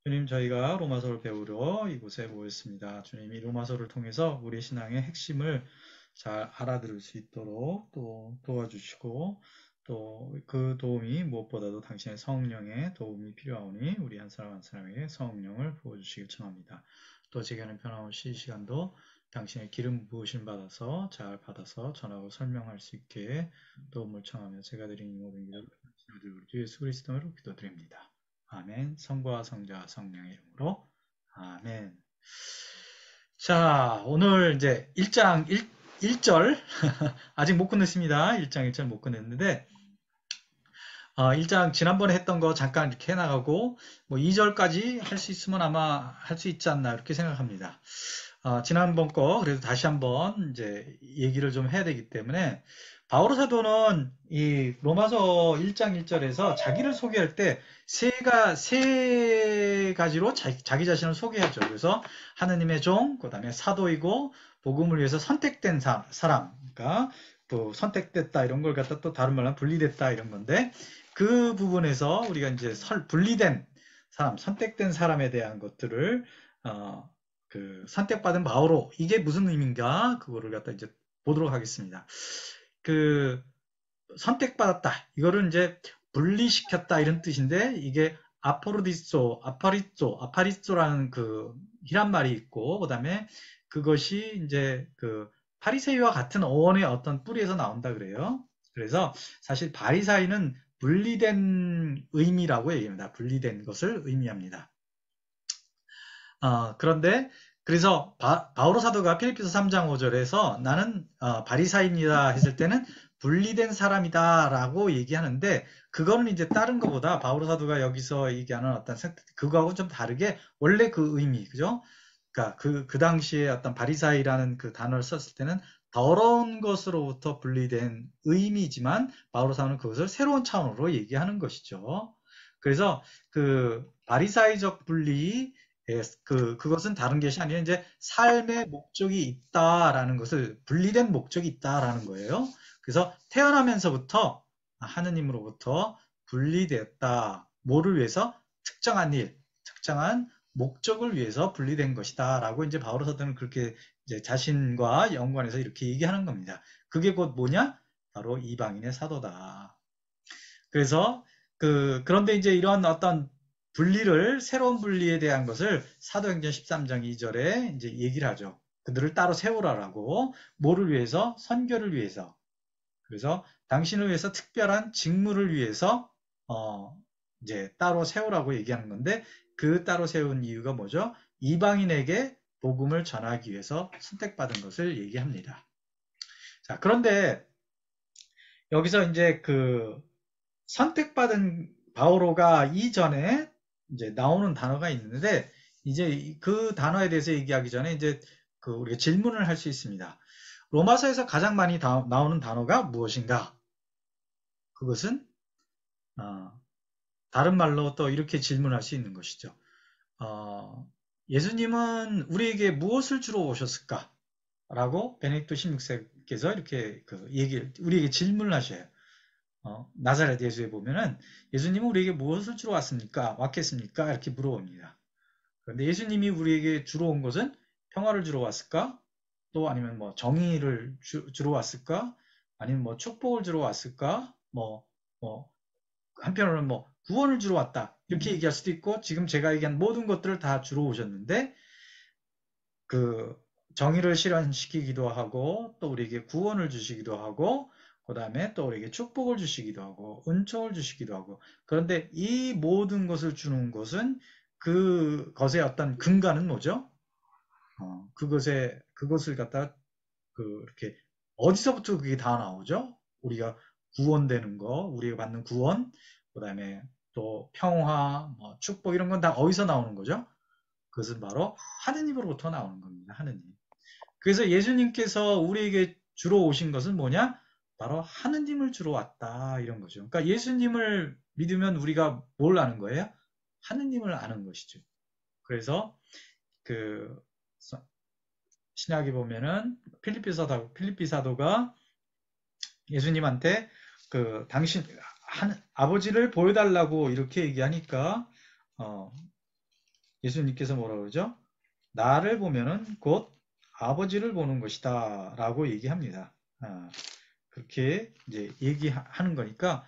주님, 저희가 로마서를 배우러 이곳에 모였습니다. 주님이 로마서를 통해서 우리 신앙의 핵심을 잘 알아들을 수 있도록 또 도와주시고, 또 그 도움이 무엇보다도 당신의 성령의 도움이 필요하오니 우리 한 사람 한 사람에게 성령을 부어주시길 청합니다. 또 제게는 변함없이 이 시간도 당신의 기름 부으심 받아서 잘 받아서 전하고 설명할 수 있게 도움을 청하며 제가 드린 이 모든 기도를 우리 주 예수 그리스도로 기도드립니다. 아멘. 성부와 성자와 성령의 이름으로 아멘. 자, 오늘 이제 1장 1절 아직 못 끝냈습니다. 1장 1절 못 끝냈는데 1장 지난번에 했던 거 잠깐 이렇게 해나가고 뭐 2절까지 할 수 있으면 아마 할 수 있지 않나 이렇게 생각합니다. 지난번 거 그래도 다시 한번 이제 얘기를 좀 해야 되기 때문에 바오로 사도는 이 로마서 1장 1절에서 자기를 소개할 때 세 가지로 자기 자신을 소개하죠. 그래서 하느님의 종, 그 다음에 사도이고 복음을 위해서 선택된 사람, 그러니까 또 선택됐다 이런 걸 갖다 또 다른 말로 하면 분리됐다 이런 건데 그 부분에서 우리가 이제 분리된 사람, 선택된 사람에 대한 것들을 그 선택받은 바오로 이게 무슨 의미인가 그거를 갖다 이제 보도록 하겠습니다. 그 선택받았다 이거를 이제 분리시켰다 이런 뜻인데 이게 아파리쏘라는 그 히란 말이 있고 그다음에 그것이 이제 그 파리새이와 같은 어원의 어떤 뿌리에서 나온다 그래요. 그래서 사실 바리사이는 분리된 의미라고 얘기합니다. 분리된 것을 의미합니다. 그런데 그래서 바오로 사도가 필리피서 3장 5절에서 나는 바리사이입니다 했을 때는 분리된 사람이다라고 얘기하는데 그거는 이제 다른 것보다 바오로 사도가 여기서 얘기하는 어떤 그거하고 좀 다르게 원래 그 의미 그죠? 그러니까 그 당시에 어떤 바리사이라는 그 단어를 썼을 때는 더러운 것으로부터 분리된 의미지만 바오로 사도는 그것을 새로운 차원으로 얘기하는 것이죠. 그래서 그 바리사이적 분리 그것은 다른 것이 아니라 이제 삶의 목적이 있다라는 것을 분리된 목적이 있다라는 거예요. 그래서 태어나면서부터 하느님으로부터 분리되었다. 뭐를 위해서? 특정한 일, 특정한 목적을 위해서 분리된 것이다라고 이제 바오로 사도는 그렇게 이제 자신과 연관해서 이렇게 얘기하는 겁니다. 그게 곧 뭐냐? 바로 이방인의 사도다. 그래서 그런데 이제 이런 어떤 분리를 새로운 분리에 대한 것을 사도행전 13장 2절에 이제 얘기를 하죠. 그들을 따로 세우라라고 뭐를 위해서 선교를 위해서 그래서 당신을 위해서 특별한 직무를 위해서 어 이제 따로 세우라고 얘기하는 건데 그 따로 세운 이유가 뭐죠? 이방인에게 복음을 전하기 위해서 선택받은 것을 얘기합니다. 자, 그런데 여기서 이제 그 선택받은 바오로가 이전에 이제 나오는 단어가 있는데 이제 그 단어에 대해서 얘기하기 전에 이제 그 우리가 질문을 할 수 있습니다. 로마서에서 가장 많이 나오는 단어가 무엇인가? 그것은 어, 다른 말로 또 이렇게 질문할 수 있는 것이죠. 어, 예수님은 우리에게 무엇을 주러 오셨을까? 라고 베네딕토 16세께서 이렇게 우리에게 질문을 하셔요. 나사렛 예수에 보면은 예수님은 우리에게 무엇을 주러 왔겠습니까? 이렇게 물어봅니다. 그런데 예수님이 우리에게 주러 온 것은 평화를 주러 왔을까? 또 아니면 뭐 정의를 주러 왔을까? 아니면 뭐 축복을 주러 왔을까? 뭐 한편으로는 뭐 구원을 주러 왔다. 이렇게 얘기할 수도 있고 지금 제가 얘기한 모든 것들을 다 주러 오셨는데 그 정의를 실현시키기도 하고 또 우리에게 구원을 주시기도 하고 그 다음에 또 우리에게 축복을 주시기도 하고 은총을 주시기도 하고 그런데 이 모든 것을 주는 것은 그것의 어떤 근간은 뭐죠? 그것을 갖다 이렇게 어디서부터 그게 다 나오죠? 우리가 구원되는 거, 우리가 받는 구원, 그 다음에 또 평화, 뭐 축복 이런 건 다 어디서 나오는 거죠? 그것은 바로 하느님으로부터 나오는 겁니다. 하느님. 그래서 예수님께서 우리에게 주러 오신 것은 뭐냐? 바로 하느님을 주러 왔다. 이런 거죠. 그러니까 예수님을 믿으면 우리가 뭘 아는 거예요? 하느님을 아는 것이죠. 그래서 그 신약에 보면은 필리피 사도가 예수님한테 당신 아버지를 보여달라고 이렇게 얘기하니까 어, 예수님께서 뭐라 그러죠? 나를 보면은 곧 아버지를 보는 것이다 라고 얘기합니다. 그렇게 이제 얘기하는 거니까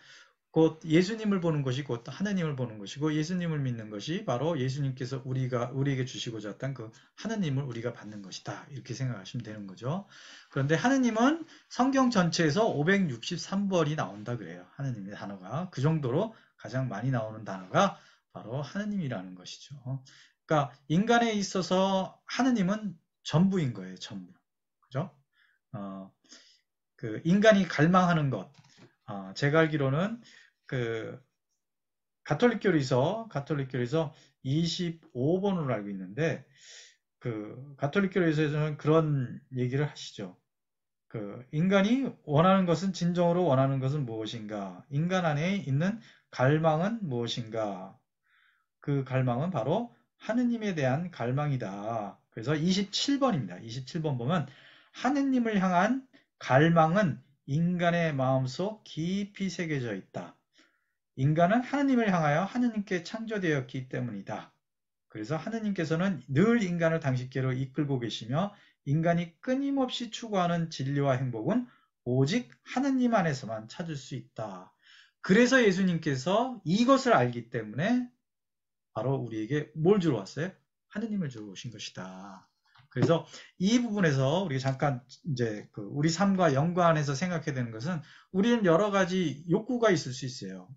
곧 예수님을 보는 것이 곧 하느님을 보는 것이고 예수님을 믿는 것이 바로 예수님께서 우리에게 주시고자 했던 그 하느님을 우리가 받는 것이다. 이렇게 생각하시면 되는 거죠. 그런데 하느님은 성경 전체에서 563번이 나온다 그래요. 하느님의 단어가. 그 정도로 가장 많이 나오는 단어가 바로 하느님이라는 것이죠. 그러니까 인간에 있어서 하느님은 전부인 거예요. 전부. 그죠? 그 인간이 갈망하는 것. 제가 알기로는 그 가톨릭교에서 25번으로 알고 있는데 그 가톨릭교에서는 그런 얘기를 하시죠. 그 인간이 원하는 것은 진정으로 원하는 것은 무엇인가? 인간 안에 있는 갈망은 무엇인가? 그 갈망은 바로 하느님에 대한 갈망이다. 그래서 27번입니다. 27번 보면 하느님을 향한 갈망은 인간의 마음속 깊이 새겨져 있다. 인간은 하느님을 향하여 하느님께 창조되었기 때문이다. 그래서 하느님께서는 늘 인간을 당신께로 이끌고 계시며 인간이 끊임없이 추구하는 진리와 행복은 오직 하느님 안에서만 찾을 수 있다. 그래서 예수님께서 이것을 알기 때문에 바로 우리에게 뭘 주러 왔어요? 하느님을 주러 오신 것이다. 그래서 이 부분에서 우리 잠깐 이제 우리 삶과 연관해서 생각해야 되는 것은 우리는 여러 가지 욕구가 있을 수 있어요.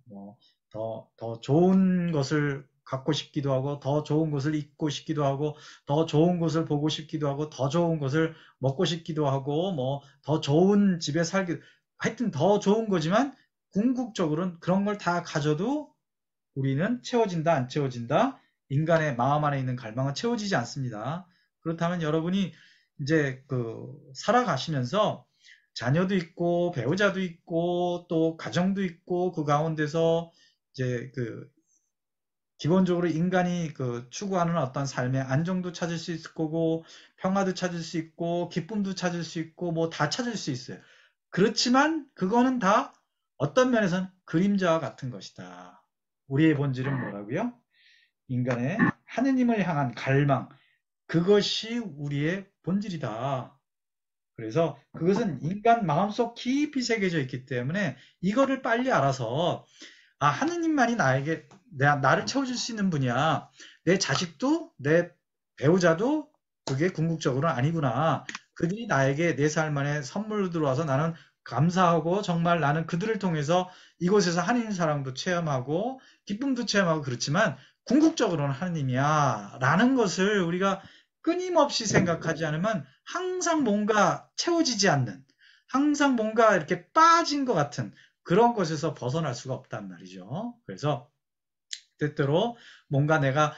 더 좋은 것을 갖고 싶기도 하고, 더 좋은 것을 입고 싶기도 하고, 더 좋은 것을 보고 싶기도 하고, 더 좋은 것을 먹고 싶기도 하고, 더 좋은 집에 하여튼 더 좋은 거지만 궁극적으로는 그런 걸 다 가져도 우리는 채워진다, 안 채워진다? 인간의 마음 안에 있는 갈망은 채워지지 않습니다. 그렇다면 여러분이 이제 살아가시면서 자녀도 있고, 배우자도 있고, 또 가정도 있고, 그 가운데서 이제 기본적으로 인간이 추구하는 어떤 삶의 안정도 찾을 수 있을 거고, 평화도 찾을 수 있고, 기쁨도 찾을 수 있고, 뭐 다 찾을 수 있어요. 그렇지만 그거는 다 어떤 면에서는 그림자와 같은 것이다. 우리의 본질은 뭐라고요? 인간의 하느님을 향한 갈망, 그것이 우리의 본질이다. 그래서 그것은 인간 마음속 깊이 새겨져 있기 때문에 이거를 빨리 알아서 하느님만이 나를 채워줄 수 있는 분이야. 내 자식도 내 배우자도 그게 궁극적으로는 아니구나. 그들이 나에게 내 삶 안에 선물로 들어와서 나는 감사하고 정말 나는 그들을 통해서 이곳에서 하느님 사랑도 체험하고 기쁨도 체험하고 그렇지만 궁극적으로는 하느님이야 라는 것을 우리가 끊임없이 생각하지 않으면 항상 뭔가 채워지지 않는, 항상 뭔가 이렇게 빠진 것 같은 그런 것에서 벗어날 수가 없단 말이죠. 그래서 때때로 뭔가 내가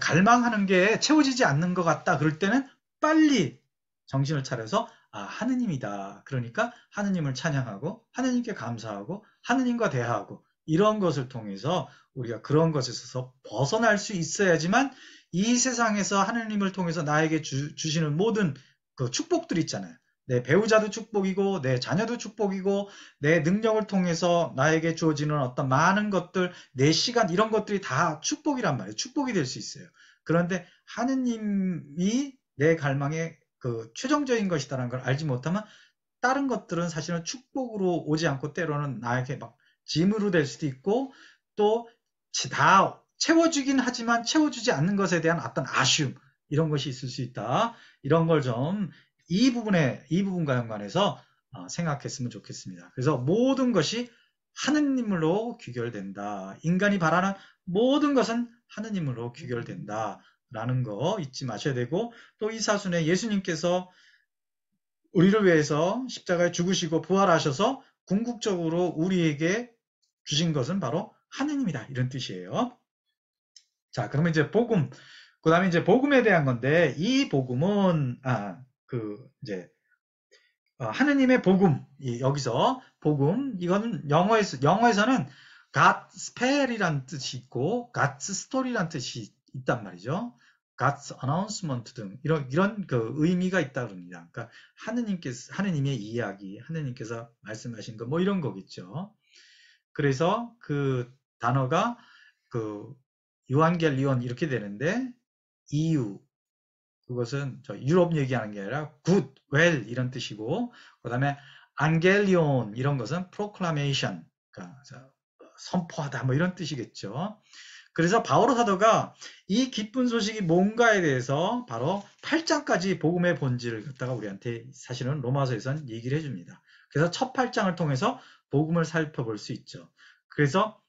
갈망하는 게 채워지지 않는 것 같다. 그럴 때는 빨리 정신을 차려서 하느님이다. 그러니까 하느님을 찬양하고 하느님께 감사하고 하느님과 대화하고 이런 것을 통해서 우리가 그런 것에서 벗어날 수 있어야지만 이 세상에서 하느님을 통해서 나에게 주시는 모든 그 축복들이 있잖아요. 내 배우자도 축복이고 내 자녀도 축복이고 내 능력을 통해서 나에게 주어지는 어떤 많은 것들, 내 시간 이런 것들이 다 축복이란 말이에요. 축복이 될 수 있어요. 그런데 하느님이 내 갈망의 최종적인 것이다라는 걸 알지 못하면 다른 것들은 사실은 축복으로 오지 않고 때로는 나에게 막 짐으로 될 수도 있고 또 다 채워주긴 하지만 채워주지 않는 것에 대한 어떤 아쉬움 이런 것이 있을 수 있다. 이런 걸 좀 이 부분과 연관해서 생각했으면 좋겠습니다. 그래서 모든 것이 하느님으로 귀결된다. 인간이 바라는 모든 것은 하느님으로 귀결된다. 라는 거 잊지 마셔야 되고 또 이 사순에 예수님께서 우리를 위해서 십자가에 죽으시고 부활하셔서 궁극적으로 우리에게 주신 것은 바로 하느님이다. 이런 뜻이에요. 자, 그러면 이제 복음, 그 다음에 이제 복음에 대한 건데, 이 복음은, 하느님의 복음, 여기서 복음, 이거는 영어에서는 Godspell이라는 뜻이 있고, God's Story라는 뜻이 있단 말이죠. God's announcement 등, 이런 의미가 있다 그럽니다. 그러니까 하느님의 이야기, 하느님께서 말씀하신 거, 뭐 이런 거겠죠. 그래서 그 단어가 요한겔리온 이렇게 되는데, 이유, 그것은 저 유럽 얘기하는 게 아니라 good, well 이런 뜻이고, 그 다음에 안겔리온 이런 것은 proclamation, 그러니까 선포하다 뭐 이런 뜻이겠죠. 그래서 바오로 사도가 이 기쁜 소식이 뭔가에 대해서 바로 8장까지 복음의 본질을 갖다가 우리한테 사실은 로마서에선 얘기를 해줍니다. 그래서 첫 8장을 통해서 복음을 살펴볼 수 있죠. 그래서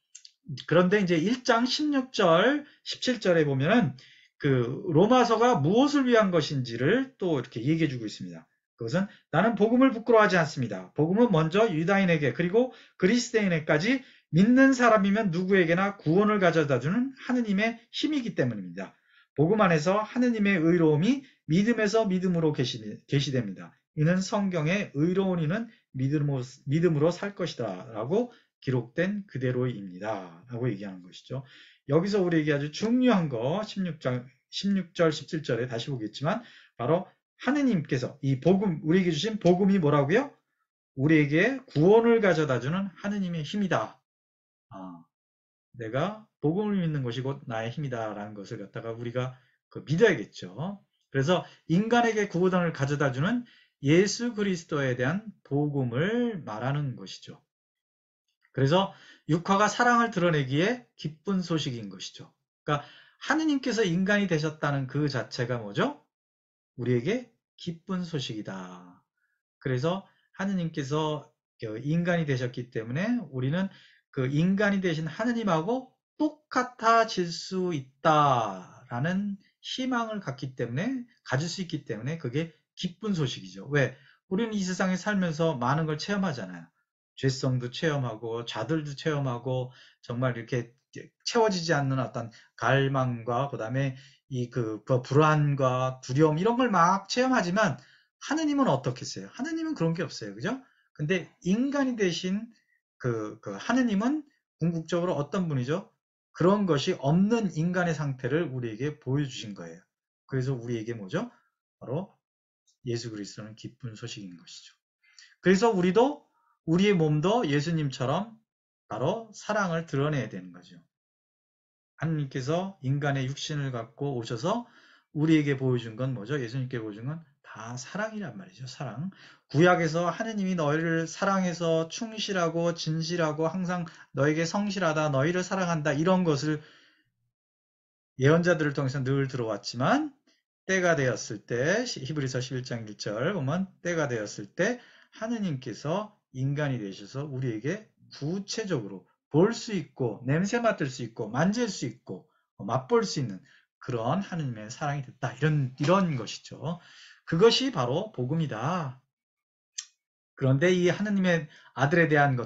그런데 이제 1장 16절, 17절에 보면은 그 로마서가 무엇을 위한 것인지를 또 이렇게 얘기해 주고 있습니다. 그것은 나는 복음을 부끄러워하지 않습니다. 복음은 먼저 유다인에게 그리고 그리스도인에게까지 믿는 사람이면 누구에게나 구원을 가져다 주는 하느님의 힘이기 때문입니다. 복음 안에서 하느님의 의로움이 믿음에서 믿음으로 계시됩니다. 이는 성경에 의로운 이는 믿음으로 살 것이다 라고 기록된 그대로입니다. 라고 얘기하는 것이죠. 여기서 우리에게 아주 중요한 거 16절, 17절에 다시 보겠지만 바로 하느님께서 이 복음, 우리에게 주신 복음이 뭐라고요? 우리에게 구원을 가져다 주는 하느님의 힘이다. 내가 복음을 믿는 것이 곧 나의 힘이다 라는 것을 갖다가 우리가 믿어야겠죠. 그래서 인간에게 구원을 가져다 주는 예수 그리스도에 대한 복음을 말하는 것이죠. 그래서 육화가 사랑을 드러내기에 기쁜 소식인 것이죠. 그러니까 하느님께서 인간이 되셨다는 그 자체가 뭐죠? 우리에게 기쁜 소식이다. 그래서 하느님께서 인간이 되셨기 때문에 우리는 그 인간이 되신 하느님하고 똑같아질 수 있다라는 희망을 가질 수 있기 때문에 그게 기쁜 소식이죠. 왜? 우리는 이 세상에 살면서 많은 걸 체험하잖아요. 죄성도 체험하고 좌들도 체험하고 정말 이렇게 채워지지 않는 어떤 갈망과 그다음에 이 불안과 두려움 이런 걸 막 체험하지만 하느님은 어떻겠어요? 하느님은 그런 게 없어요. 그죠? 근데 인간이 되신 그 하느님은 궁극적으로 어떤 분이죠? 그런 것이 없는 인간의 상태를 우리에게 보여주신 거예요. 그래서 우리에게 뭐죠? 바로 예수 그리스도는 기쁜 소식인 것이죠. 그래서 우리의 몸도 예수님처럼 바로 사랑을 드러내야 되는 거죠. 하느님께서 인간의 육신을 갖고 오셔서 우리에게 보여준 건 뭐죠? 예수님께 보여준 건 다 사랑이란 말이죠. 사랑. 구약에서 하느님이 너희를 사랑해서 충실하고 진실하고 항상 너에게 성실하다, 너희를 사랑한다 이런 것을 예언자들을 통해서 늘 들어왔지만 때가 되었을 때 히브리서 11장 1절 보면 때가 되었을 때 하느님께서 인간이 되셔서 우리에게 구체적으로 볼 수 있고 냄새 맡을 수 있고 만질 수 있고 맛볼 수 있는 그런 하느님의 사랑이 됐다. 이런 것이죠. 그것이 바로 복음이다. 그런데 이 하느님의 아들에 대한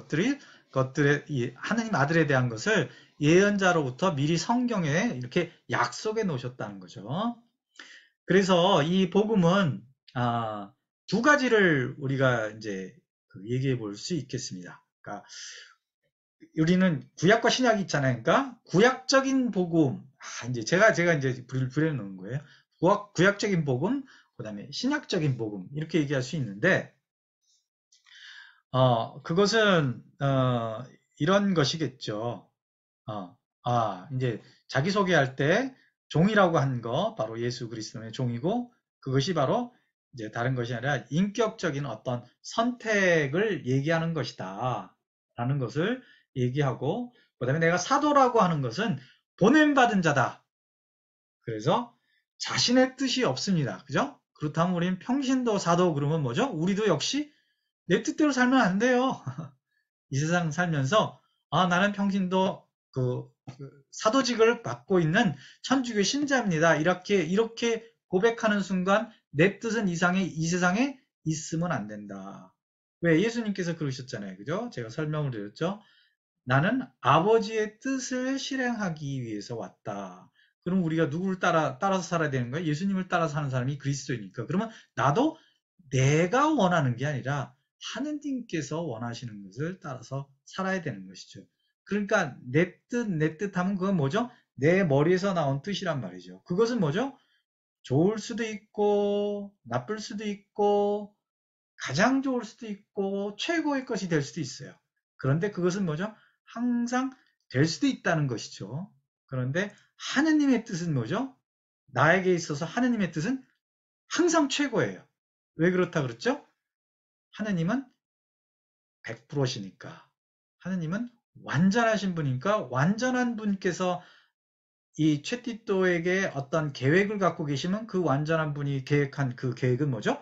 이 하느님 아들에 대한 것을 예언자로부터 미리 성경에 이렇게 약속해 놓으셨다는 거죠. 그래서 이 복음은 두 가지를 우리가 이제 얘기해 볼 수 있겠습니다. 그러니까 우리는 구약과 신약이 있잖아요. 그러니까 구약적인 복음, 이제 제가 이제 불에 넣은 거예요. 구약적인 복음, 그다음에 신약적인 복음 이렇게 얘기할 수 있는데 그것은 이런 것이겠죠. 이제 자기소개할 때 종이라고 한 거 바로 예수 그리스도의 종이고 그것이 바로 이제 다른 것이 아니라 인격적인 어떤 선택을 얘기하는 것이다 라는 것을 얘기하고 그 다음에 내가 사도라고 하는 것은 보냄받은 자다. 그래서 자신의 뜻이 없습니다. 그죠? 그렇다면 우리는 평신도 사도 그러면 뭐죠? 우리도 역시 내 뜻대로 살면 안 돼요. 이 세상 살면서 나는 평신도 사도직을 맡고 있는 천주교 신자입니다. 이렇게 고백하는 순간 내 뜻은 이 세상에 있으면 안 된다. 왜? 예수님께서 그러셨잖아요. 그죠? 제가 설명을 드렸죠. 나는 아버지의 뜻을 실행하기 위해서 왔다. 그럼 우리가 누구를 따라서 살아야 되는 거야? 예수님을 따라서 사는 사람이 그리스도이니까. 그러면 나도 내가 원하는 게 아니라 하느님께서 원하시는 것을 따라서 살아야 되는 것이죠. 그러니까 내 뜻 하면 그건 뭐죠? 내 머리에서 나온 뜻이란 말이죠. 그것은 뭐죠? 좋을 수도 있고 나쁠 수도 있고 가장 좋을 수도 있고 최고의 것이 될 수도 있어요. 그런데 그것은 뭐죠? 항상 될 수도 있다는 것이죠. 그런데 하느님의 뜻은 뭐죠? 나에게 있어서 하느님의 뜻은 항상 최고예요. 왜 그렇다 그랬죠? 하느님은 100%시니까. 하느님은 완전하신 분이니까 완전한 분께서 이 최띠또에게 어떤 계획을 갖고 계시면 그 완전한 분이 계획한 그 계획은 뭐죠?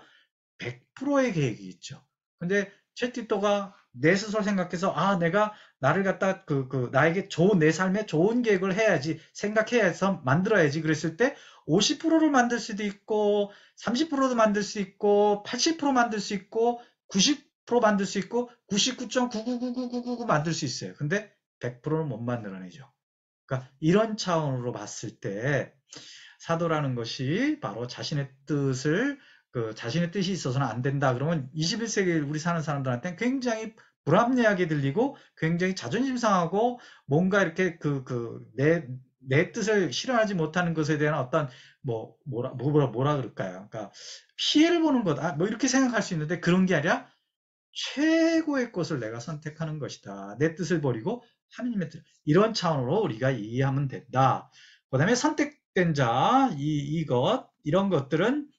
100%의 계획이겠죠. 근데 최띠또가 내 스스로 생각해서 내가 나를 갖다 나에게 좋은 내 삶에 좋은 계획을 해야지 생각해야 해서 만들어야지 그랬을 때 50%를 만들 수도 있고 30%도 만들 수 있고 80% 만들 수 있고 90% 만들 수 있고 99.9999999 만들 수 있어요. 근데 100%는 못 만들어내죠. 그러니까 이런 차원으로 봤을 때 사도라는 것이 바로 자신의 뜻이 있어서는 안 된다. 그러면 21세기 우리 사는 사람들한테는 굉장히 불합리하게 들리고 굉장히 자존심 상하고 뭔가 이렇게 내 뜻을 실현하지 못하는 것에 대한 어떤 뭐라 그럴까요? 그러니까 피해를 보는 거다. 뭐 이렇게 생각할 수 있는데 그런 게 아니라 최고의 것을 내가 선택하는 것이다. 내 뜻을 버리고 하느님의 뜻. 이런 차원으로 우리가 이해하면 된다. 그 다음에 선택된 자, 이런 것들은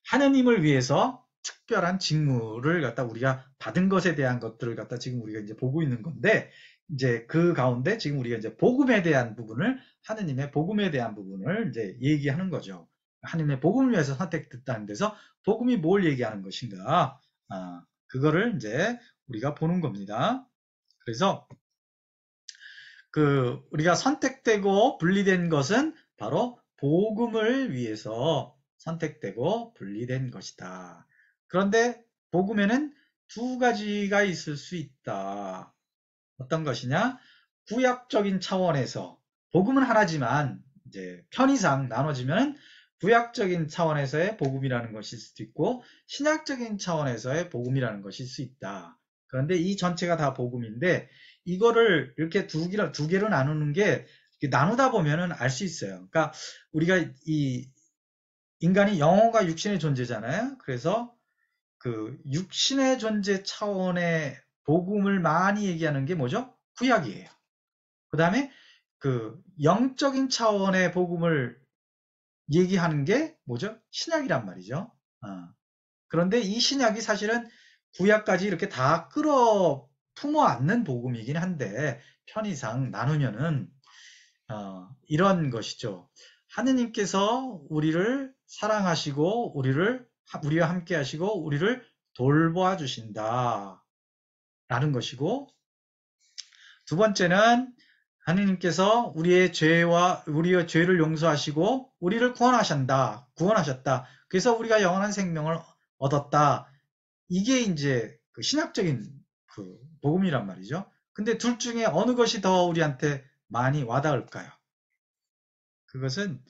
하느님을 위해서 특별한 직무를 갖다 우리가 받은 것에 대한 것들을 갖다 지금 우리가 이제 보고 있는 건데, 이제 그 가운데 지금 우리가 이제 복음에 대한 부분을, 하느님의 복음에 대한 부분을 이제 얘기하는 거죠. 하느님의 복음을 위해서 선택됐다는 데서 복음이 뭘 얘기하는 것인가? 그거를 이제 우리가 보는 겁니다. 그래서 우리가 선택되고 분리된 것은 바로 복음을 위해서 선택되고 분리된 것이다. 그런데 복음에는 두 가지가 있을 수 있다. 어떤 것이냐? 구약적인 차원에서 복음은 하나지만 이제 편의상 나눠지면 구약적인 차원에서의 복음이라는 것일 수도 있고 신약적인 차원에서의 복음이라는 것일 수 있다. 그런데 이 전체가 다 복음인데 이거를 이렇게 두 개로 나누는 게 나누다 보면은 알 수 있어요. 그러니까 우리가 이 인간이 영혼과 육신의 존재잖아요. 그래서 그 육신의 존재 차원의 복음을 많이 얘기하는 게 뭐죠? 구약이에요. 그 다음에 그 영적인 차원의 복음을 얘기하는 게 뭐죠? 신약이란 말이죠. 그런데 이 신약이 사실은 구약까지 이렇게 다 품어 안는 복음이긴 한데 편의상 나누면은 이런 것이죠. 하느님께서 우리를 사랑하시고 우리와 함께 하시고 우리를 돌보아 주신다 라는 것이고, 두 번째는 하느님께서 우리의 죄를 용서하시고 우리를 구원하셨다. 그래서 우리가 영원한 생명을 얻었다. 이게 이제 그 신학적인 그 복음이란 말이죠. 근데 둘 중에 어느 것이 더 우리한테 많이 와닿을까요? 그것은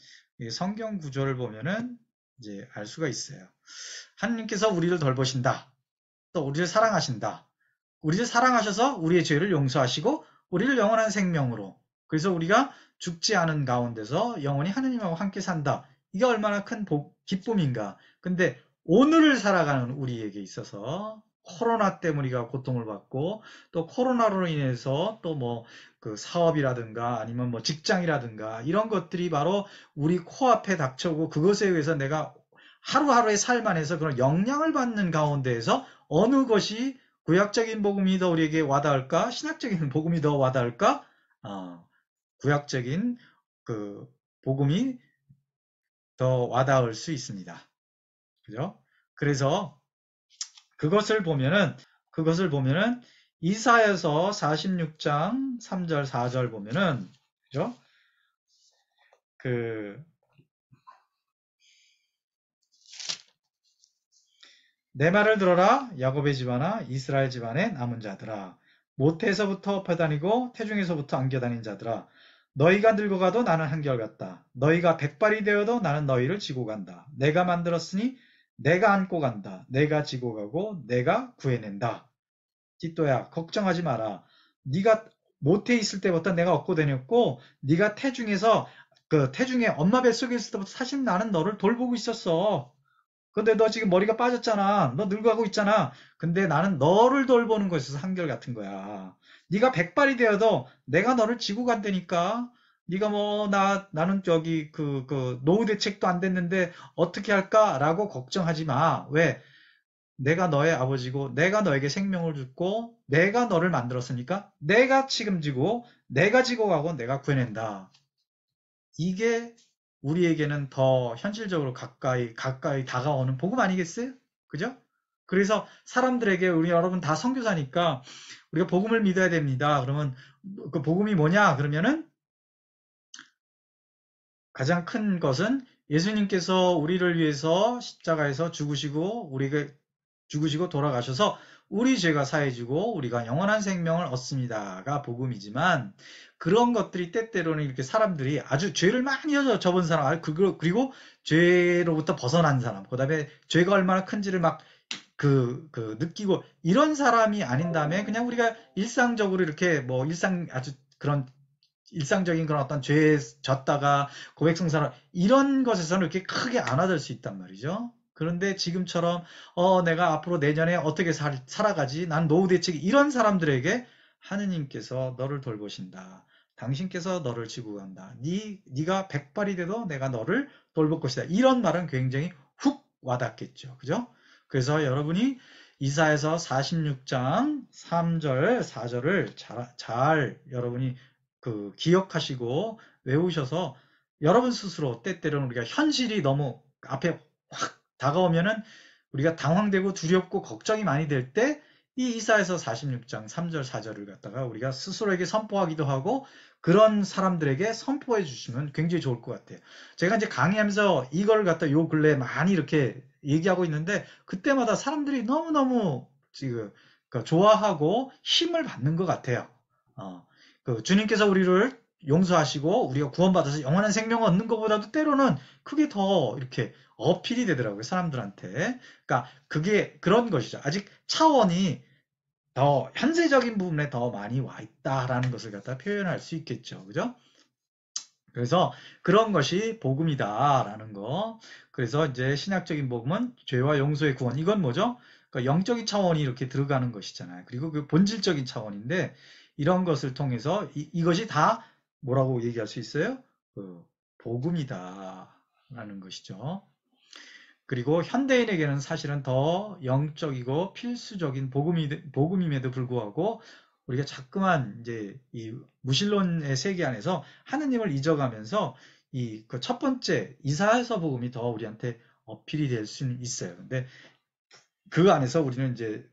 성경 구조를 보면은 이제 알 수가 있어요. 하느님께서 우리를 돌보신다. 또 우리를 사랑하신다. 우리를 사랑하셔서 우리의 죄를 용서하시고 우리를 영원한 생명으로, 그래서 우리가 죽지 않은 가운데서 영원히 하느님하고 함께 산다. 이게 얼마나 큰 기쁨인가. 근데 오늘을 살아가는 우리에게 있어서 코로나 때문에 우리가 고통을 받고 또 코로나로 인해서 또 뭐 그 사업이라든가 아니면 뭐 직장이라든가 이런 것들이 바로 우리 코앞에 닥쳐오고 그것에 의해서 내가 하루하루의 삶 안에서 그런 영향을 받는 가운데에서 어느 것이 구약적인 복음이 더 우리에게 와닿을까? 신약적인 복음이 더 와닿을까? 구약적인 그 복음이 더 와닿을 수 있습니다. 그죠? 그래서 그것을 보면은 이사야서 46장 3절 4절 보면은 그죠? 내 말을 들어라 야곱의 집안아 이스라엘 집안의 남은 자들아, 모태에서부터 엎어다니고 태중에서부터 안겨다닌 자들아, 너희가 늙어가도 나는 한결같다. 너희가 백발이 되어도 나는 너희를 지고 간다. 내가 만들었으니 내가 안고 간다. 내가 지고 가고 내가 구해낸다. 티또야, 걱정하지 마라. 네가 모태에 있을 때부터 내가 업고 다녔고 네가 태중에 엄마 뱃속에 있을 때부터 사실 나는 너를 돌보고 있었어. 근데 너 지금 머리가 빠졌잖아. 너 늙어가고 있잖아. 근데 나는 너를 돌보는 것에서 한결같은 거야. 네가 백발이 되어도 내가 너를 지고 간다니까. 네가 뭐 나는 저기 그 노후 대책도 안 됐는데 어떻게 할까라고 걱정하지 마. 왜? 내가 너의 아버지고 내가 너에게 생명을 줬고 내가 너를 만들었으니까 내가 책임지고 내가 지고 가고 내가 구해낸다. 이게 우리에게는 더 현실적으로 가까이 다가오는 복음 아니겠어요? 그죠? 그래서 사람들에게 우리 여러분 다 선교사니까 우리가 복음을 믿어야 됩니다. 그러면 그 복음이 뭐냐? 그러면은 가장 큰 것은 예수님께서 우리를 위해서 십자가에서 죽으시고 우리가 죽으시고 돌아가셔서 우리 죄가 사해지고 우리가 영원한 생명을 얻습니다가 복음이지만 그런 것들이 때때로는 이렇게 사람들이 아주 죄를 많이 접은 사람 그리고 죄로부터 벗어난 사람 그다음에 죄가 얼마나 큰지를 막 느끼고 이런 사람이 아닌 다음에 그냥 우리가 일상적으로 이렇게 뭐 아주 그런 일상적인 그런 어떤 죄에 졌다가 고백성사를 이런 것에서는 이렇게 크게 안 와닿을 수 있단 말이죠. 그런데 지금처럼 내가 앞으로 내년에 어떻게 살아가지? 난 노후 대책이 이런 사람들에게 하느님께서 너를 돌보신다. 당신께서 너를 지고 간다. 네가 백발이 돼도 내가 너를 돌볼 것이다. 이런 말은 굉장히 훅 와닿겠죠. 그죠? 그래서 여러분이 이사에서 46장 3절, 4절을 잘 여러분이 기억하시고 외우셔서 여러분 스스로 때때로는 우리가 현실이 너무 앞에 확 다가오면은 우리가 당황되고 두렵고 걱정이 많이 될 때 이 이사에서 46장 3절 4절을 갖다가 우리가 스스로에게 선포하기도 하고 그런 사람들에게 선포해 주시면 굉장히 좋을 것 같아요. 제가 이제 강의하면서 이걸 갖다 요 근래 많이 이렇게 얘기하고 있는데 그때마다 사람들이 너무너무 지금 좋아하고 힘을 받는 것 같아요. 어, 주님께서 우리를 용서하시고 우리가 구원받아서 영원한 생명을 얻는 것보다도 때로는 그게 더 이렇게 어필이 되더라고요, 사람들한테. 그러니까 그게 그런 것이죠. 아직 차원이 더 현세적인 부분에 더 많이 와 있다라는 것을 갖다 표현할 수 있겠죠. 그죠? 그래서 그런 것이 복음이다라는 거. 그래서 이제 신약적인 복음은 죄와 용서의 구원. 이건 뭐죠? 그러니까 영적인 차원이 이렇게 들어가는 것이잖아요. 그리고 그 본질적인 차원인데 이런 것을 통해서 이것이 다 뭐라고 얘기할 수 있어요? 그 복음이다라는 것이죠. 그리고 현대인에게는 사실은 더 영적이고 필수적인 복음임에도 불구하고 우리가 자꾸만 이제 이 무신론의 세계 안에서 하느님을 잊어가면서 이 그 첫 번째 이사야서 복음이 더 우리한테 어필이 될 수는 있어요. 근데 그 안에서 우리는 이제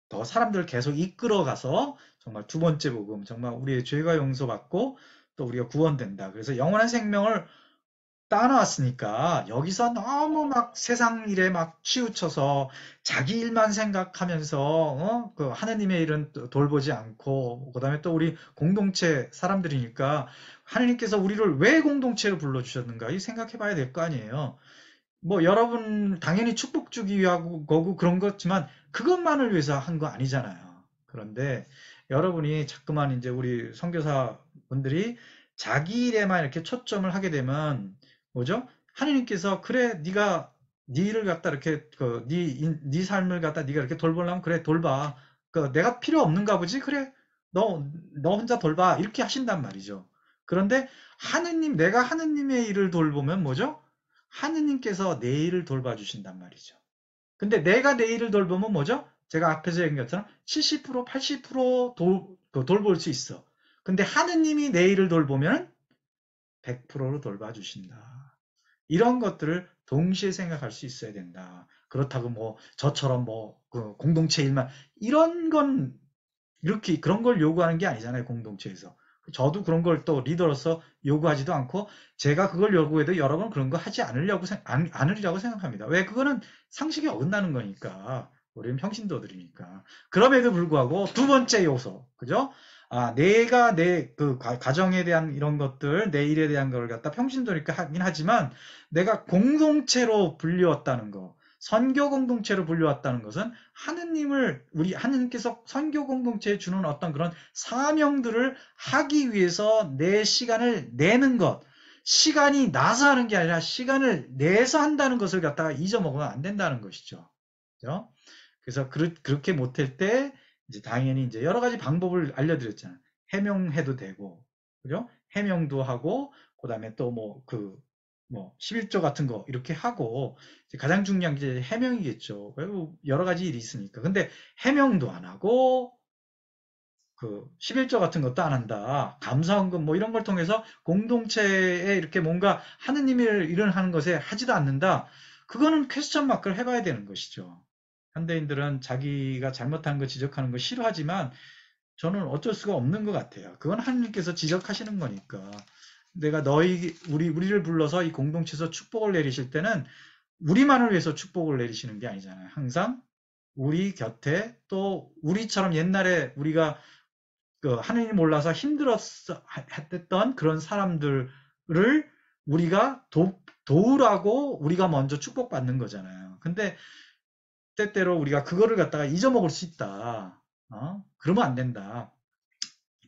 더 사람들을 계속 이끌어가서 정말 두 번째 복음, 정말 우리의 죄가 용서받고 또 우리가 구원된다. 그래서 영원한 생명을 따놓았으니까 여기서 너무 막 세상 일에 막 치우쳐서 자기 일만 생각하면서 그 하느님의 일은 돌보지 않고 그다음에 또 우리 공동체 사람들이니까 하느님께서 우리를 왜 공동체로 불러주셨는가 이 생각해 봐야 될 거 아니에요. 뭐 여러분 당연히 축복 주기 위하고 거고 그런 거지만 그것만을 위해서 한 거 아니잖아요. 그런데 여러분이 자꾸만 이제 우리 선교사 분들이 자기 일에만 이렇게 초점을 하게 되면 뭐죠? 하느님께서 그래 네가 네 일을 갖다 이렇게 네 삶을 갖다 네가 이렇게 돌보려면 그래 돌봐. 내가 필요 없는가 보지? 그래 너 혼자 돌봐 이렇게 하신단 말이죠. 그런데 내가 하느님의 일을 돌보면 뭐죠? 하느님께서 내 일을 돌봐주신단 말이죠. 근데 내가 내 일을 돌보면 뭐죠? 제가 앞에서 얘기한 것처럼 70%, 80% 돌볼 수 있어. 근데 하느님이 내 일을 돌보면 100%로 돌봐주신다. 이런 것들을 동시에 생각할 수 있어야 된다. 그렇다고 뭐 저처럼 뭐그 공동체 일만 이런 건 이렇게 그런 걸 요구하는 게 아니잖아요, 공동체에서. 저도 그런 걸 또 리더로서 요구하지도 않고 제가 그걸 요구해도 여러분 그런 거 하지 않으리라고 생각합니다. 왜? 그거는 상식에 어긋나는 거니까. 우리는 평신도들이니까. 그럼에도 불구하고 두 번째 요소, 그죠? 내가 내 가정에 대한 이런 것들, 내 일에 대한 걸 갖다 평신도니까 하긴 하지만 내가 공동체로 불리웠다는 거. 선교 공동체로 불려왔다는 것은 하느님께서 선교 공동체에 주는 어떤 그런 사명들을 하기 위해서 내 시간을 내는 것, 시간이 나서 하는 게 아니라 시간을 내서 한다는 것을 갖다가 잊어먹으면 안 된다는 것이죠. 그죠? 그래서 그렇게 못할 때 이제 당연히 이제 여러 가지 방법을 알려드렸잖아요. 해명해도 되고, 그죠? 해명도 하고, 그 다음에 또 뭐 11조 같은 거 이렇게 하고, 가장 중요한 게 이제 해명이겠죠. 그리고 여러 가지 일이 있으니까. 근데 해명도 안 하고, 11조 같은 것도 안 한다. 감사헌금 뭐 이런 걸 통해서 공동체에 이렇게 뭔가 하느님의 일을 하는 것에 하지도 않는다. 그거는 퀘스천 마크를 해봐야 되는 것이죠. 현대인들은 자기가 잘못한 거 지적하는 거 싫어하지만 저는 어쩔 수가 없는 것 같아요. 그건 하느님께서 지적하시는 거니까. 내가 우리를 불러서 이 공동체에서 축복을 내리실 때는 우리만을 위해서 축복을 내리시는 게 아니잖아요. 항상 우리 곁에 또 우리처럼 옛날에 우리가 하느님 몰라서 힘들었어 했던 그런 사람들을 우리가 도우라고 우리가 먼저 축복받는 거잖아요. 근데 때때로 우리가 그거를 갖다가 잊어먹을 수 있다. 그러면 안 된다.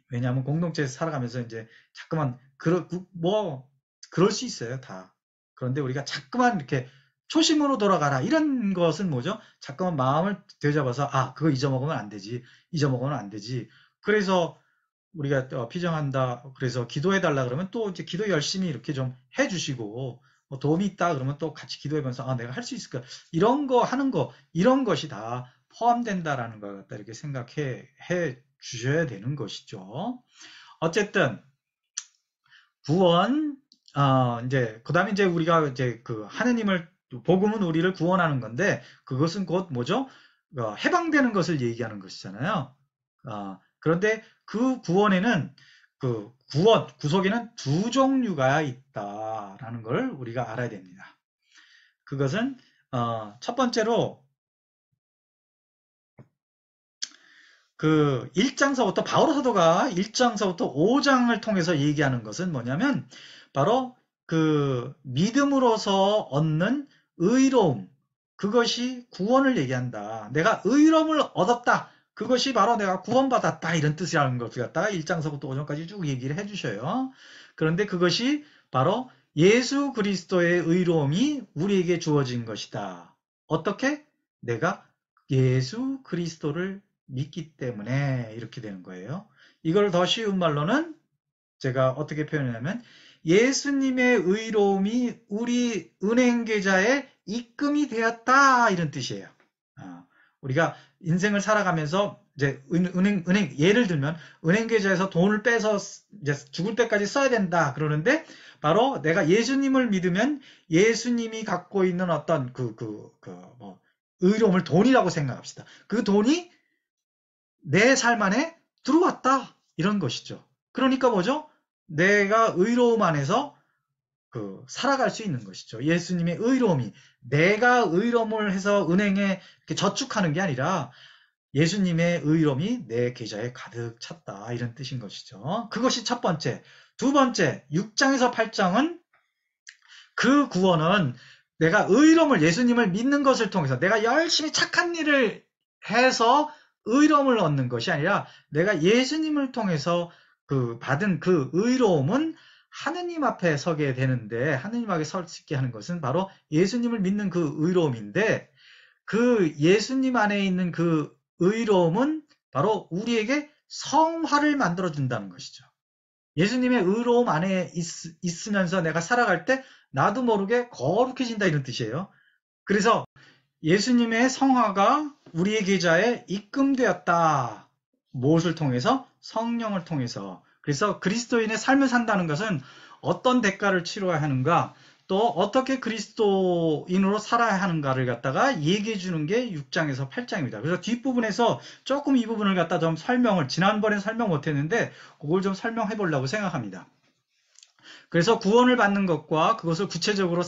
왜냐하면 공동체에서 살아가면서 이제 자꾸만 그럴 수 있어요, 다. 그런데 우리가 자꾸만 이렇게 초심으로 돌아가라 이런 것은 뭐죠? 자꾸만 마음을 되잡아서 그거 잊어먹으면 안 되지, 잊어먹으면 안 되지. 그래서 우리가 피정한다. 그래서 기도해달라 그러면 또 이제 기도 열심히 이렇게 좀 해주시고 뭐 도움이 있다 그러면 또 같이 기도해보면서 내가 할 수 있을까? 이런 거 하는 거 이런 것이 다 포함된다라는 걸 갖다 이렇게 생각해 주셔야 되는 것이죠. 어쨌든 구원 이제 그다음에 이제 우리가 이제 하느님을 복음은 우리를 구원하는 건데 그것은 곧 뭐죠? 해방되는 것을 얘기하는 것이잖아요. 그런데 그 구원에는 구속에는 두 종류가 있다라는 걸 우리가 알아야 됩니다. 그것은 첫 번째로 1장서부터 바오로 사도가 1장서부터 5장을 통해서 얘기하는 것은 뭐냐면 바로 믿음으로서 얻는 의로움, 그것이 구원을 얘기한다. 내가 의로움을 얻었다. 그것이 바로 내가 구원받았다. 이런 뜻이라는 것을 갖다가 1장서부터 5장까지 쭉 얘기를 해주셔요. 그런데 그것이 바로 예수 그리스도의 의로움이 우리에게 주어진 것이다. 어떻게? 내가 예수 그리스도를 믿기 때문에 이렇게 되는 거예요. 이걸 더 쉬운 말로는 제가 어떻게 표현하냐면 예수님의 의로움이 우리 은행 계좌에 입금이 되었다 이런 뜻이에요. 우리가 인생을 살아가면서 이제 은행 예를 들면 은행 계좌에서 돈을 빼서 이제 죽을 때까지 써야 된다 그러는데 바로 내가 예수님을 믿으면 예수님이 갖고 있는 어떤 의로움을 돈이라고 생각합시다. 그 돈이 내 삶 안에 들어왔다 이런 것이죠. 그러니까 뭐죠? 내가 의로움 안에서 살아갈 수 있는 것이죠. 예수님의 의로움이 내가 의로움을 해서 은행에 저축하는 게 아니라 예수님의 의로움이 내 계좌에 가득 찼다 이런 뜻인 것이죠. 그것이 첫 번째. 두 번째 6장에서 8장은 그 구원은 내가 의로움을 예수님을 믿는 것을 통해서 내가 열심히 착한 일을 해서 의로움을 얻는 것이 아니라 내가 예수님을 통해서 받은 그 의로움은 하느님 앞에 서게 되는데 하느님 앞에 설 수 있게 하는 것은 바로 예수님을 믿는 그 의로움인데 그 예수님 안에 있는 그 의로움은 바로 우리에게 성화를 만들어 준다는 것이죠. 예수님의 의로움 안에 있으면서 내가 살아갈 때 나도 모르게 거룩해진다 이런 뜻이에요. 그래서 예수님의 성화가 우리의 계좌에 입금되었다. 무엇을 통해서? 성령을 통해서. 그래서 그리스도인의 삶을 산다는 것은 어떤 대가를 치러야 하는가, 또 어떻게 그리스도인으로 살아야 하는가를 갖다가 얘기해 주는 게 6장에서 8장입니다. 그래서 뒷부분에서 조금 이 부분을 갖다 좀 지난번에 설명 못했는데 그걸 좀 설명해 보려고 생각합니다. 그래서 구원을 받는 것과 그것을 구체적으로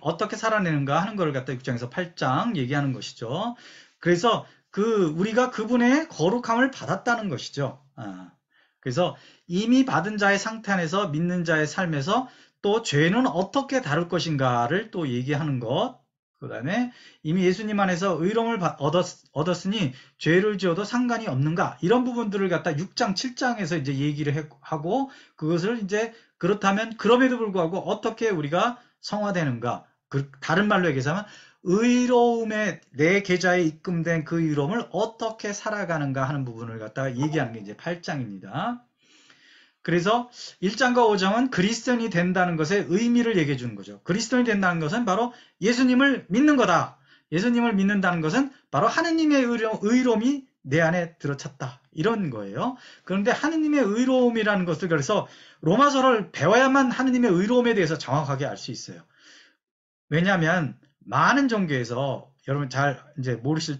어떻게 살아내는가 하는 것을 갖다 6장에서 8장 얘기하는 것이죠. 그래서 우리가 그분의 거룩함을 받았다는 것이죠. 그래서 이미 받은 자의 상태 안에서 믿는 자의 삶에서 또 죄는 어떻게 다룰 것인가를 또 얘기하는 것. 그 다음에 이미 예수님 안에서 의로움을 얻었으니 죄를 지어도 상관이 없는가 이런 부분들을 갖다 6장 7장에서 이제 얘기를 하고 그것을 이제 그렇다면 그럼에도 불구하고 어떻게 우리가 성화되는가 다른 말로 얘기하자면 의로움에 내 계좌에 입금된 그 의로움을 어떻게 살아가는가 하는 부분을 갖다가 얘기하는 게 이제 8장입니다. 그래서 1장과 5장은 그리스도인이 된다는 것의 의미를 얘기해 주는 거죠. 그리스도인이 된다는 것은 바로 예수님을 믿는 거다. 예수님을 믿는다는 것은 바로 하느님의 의로움이 내 안에 들어찼다. 이런 거예요. 그런데 하느님의 의로움이라는 것을 그래서 로마서를 배워야만 하느님의 의로움에 대해서 정확하게 알 수 있어요. 왜냐하면 많은 종교에서 여러분 잘 이제 모르실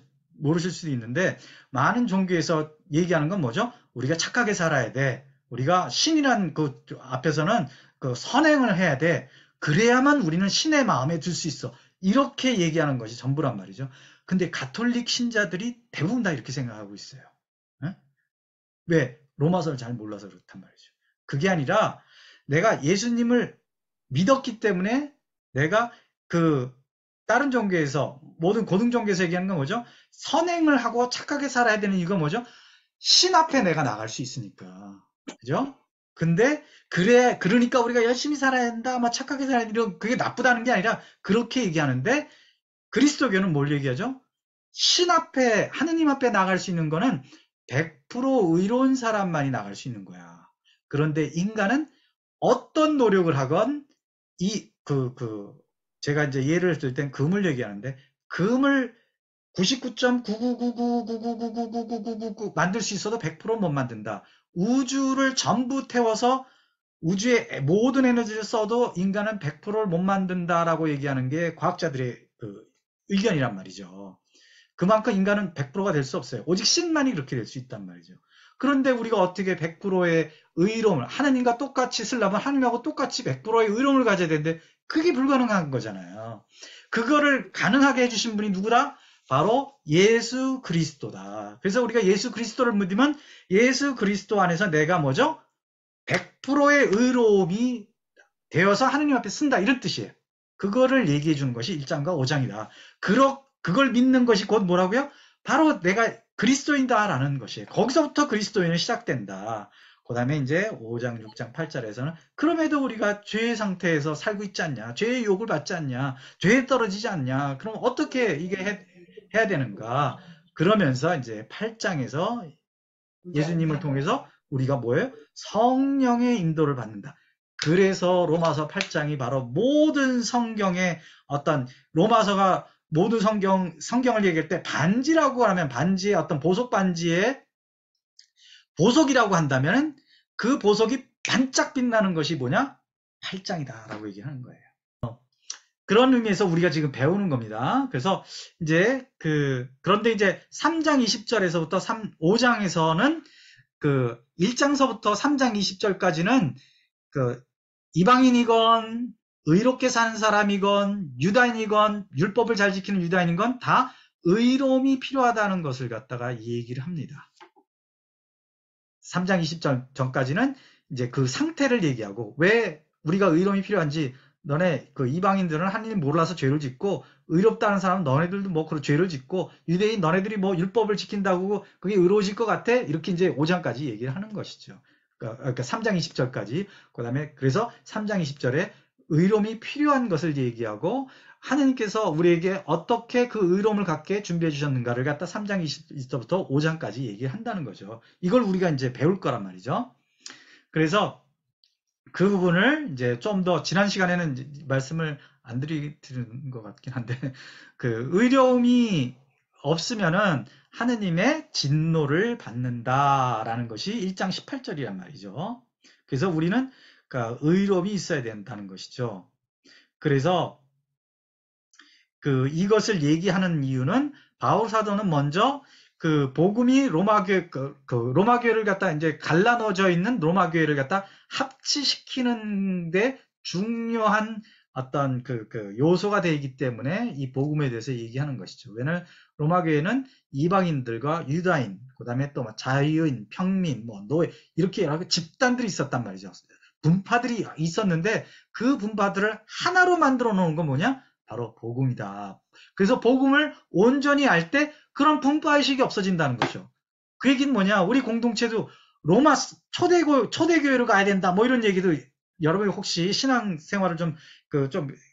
수도 있는데 많은 종교에서 얘기하는 건 뭐죠? 우리가 착하게 살아야 돼. 우리가 신이란 그 앞에서는 그 선행을 해야 돼. 그래야만 우리는 신의 마음에 들 수 있어. 이렇게 얘기하는 것이 전부란 말이죠. 근데 가톨릭 신자들이 대부분 다 이렇게 생각하고 있어요. 에? 왜? 로마서를 잘 몰라서 그렇단 말이죠. 그게 아니라 내가 예수님을 믿었기 때문에 내가 그 다른 종교에서 모든 고등 종교에서 얘기하는 건 뭐죠? 선행을 하고 착하게 살아야 되는 이유가 뭐죠? 신 앞에 내가 나갈 수 있으니까. 그죠? 근데 그러니까 우리가 열심히 살아야 된다, 막 착하게 살아야 된다, 그게 나쁘다는 게 아니라 그렇게 얘기하는데 그리스도교는 뭘 얘기하죠? 신 앞에, 하느님 앞에 나갈 수 있는 거는 100% 의로운 사람만이 나갈 수 있는 거야. 그런데 인간은 어떤 노력을 하건 제가 이제 예를 들 땐 금을 얘기하는데 금을 99.9999999999999 만들 수 있어도 100%못 만든다. 우주를 전부 태워서 우주의 모든 에너지를 써도 인간은 100%를 못 만든다라고 얘기하는 게 과학자들의 그 의견이란 말이죠. 그만큼 인간은 100%가 될 수 없어요. 오직 신만이 그렇게 될 수 있단 말이죠. 그런데 우리가 어떻게 100%의 의로움을 하나님과 똑같이 쓰려면 하나님하고 똑같이 100%의 의로움을 가져야 되는데 그게 불가능한 거잖아요. 그거를 가능하게 해주신 분이 누구다? 바로 예수 그리스도다. 그래서 우리가 예수 그리스도를 믿으면 예수 그리스도 안에서 내가 뭐죠? 100%의 의로움이 되어서 하느님 앞에 쓴다 이런 뜻이에요. 그거를 얘기해 주는 것이 1장과 5장이다. 그걸 믿는 것이 곧 뭐라고요? 바로 내가 그리스도인다라는 것이에요. 거기서부터 그리스도인은 시작된다. 그 다음에 이제 5장, 6장, 8절에서는 그럼에도 우리가 죄의 상태에서 살고 있지 않냐? 죄의 유혹을 받지 않냐? 죄에 떨어지지 않냐? 그럼 어떻게 이게 해야 되는가? 그러면서 이제 8장에서 예수님을 통해서 우리가 뭐예요? 성령의 인도를 받는다. 그래서 로마서 8장이 바로 모든 성경의 어떤 로마서가 모든 성경을 얘기할 때 반지라고 하면 반지의 어떤 보석 반지의 보석이라고 한다면 그 보석이 반짝 빛나는 것이 뭐냐? 8장이다라고 얘기하는 거예요. 그런 의미에서 우리가 지금 배우는 겁니다. 그래서 이제 그런데 이제 3장 20절에서부터 5장에서는 그 1장서부터 3장 20절까지는 그 이방인이건 의롭게 사는 사람이건 유다인이건 율법을 잘 지키는 유다인이건 다 의로움이 필요하다는 것을 갖다가 얘기를 합니다. 3장 20절 전까지는 이제 그 상태를 얘기하고 왜 우리가 의로움이 필요한지 너네 그 이방인들은 하나님 몰라서 죄를 짓고 의롭다는 사람은 너네들도 뭐 그런 죄를 짓고 유대인 너네들이 뭐 율법을 지킨다고 그게 의로워질 것 같아? 이렇게 이제 5장까지 얘기를 하는 것이죠. 그러니까 3장 20절까지 그다음에 그래서 3장 20절에 의로움이 필요한 것을 얘기하고 하느님께서 우리에게 어떻게 그 의로움을 갖게 준비해 주셨는가를 갖다 3장 20절부터 5장까지 얘기를 한다는 거죠. 이걸 우리가 이제 배울 거란 말이죠. 그래서 그 부분을 이제 좀 더 지난 시간에는 말씀을 안 드리는 것 같긴 한데 그 의로움이 없으면은 하느님의 진노를 받는다라는 것이 1장 18절이란 말이죠. 그래서 우리는 그러니까 의로움이 있어야 된다는 것이죠. 그래서 이것을 얘기하는 이유는 바울 사도는 먼저 그 복음이 로마 교회를 갖다 이제 갈라놓어져 있는 로마 교회를 갖다 합치시키는데 중요한 어떤 요소가 되기 때문에 이 복음에 대해서 얘기하는 것이죠. 왜냐하면 로마 교회는 이방인들과 유다인, 그다음에 또 자유인, 평민, 뭐 노예 이렇게 여러 집단들이 있었단 말이죠. 분파들이 있었는데 그 분파들을 하나로 만들어 놓은 건 뭐냐? 바로 복음이다. 그래서 복음을 온전히 알 때 그런 분파의식이 없어진다는 거죠. 그 얘기는 뭐냐? 우리 공동체도 로마 초대교회로 가야 된다. 뭐 이런 얘기도 여러분이 혹시 신앙생활을 좀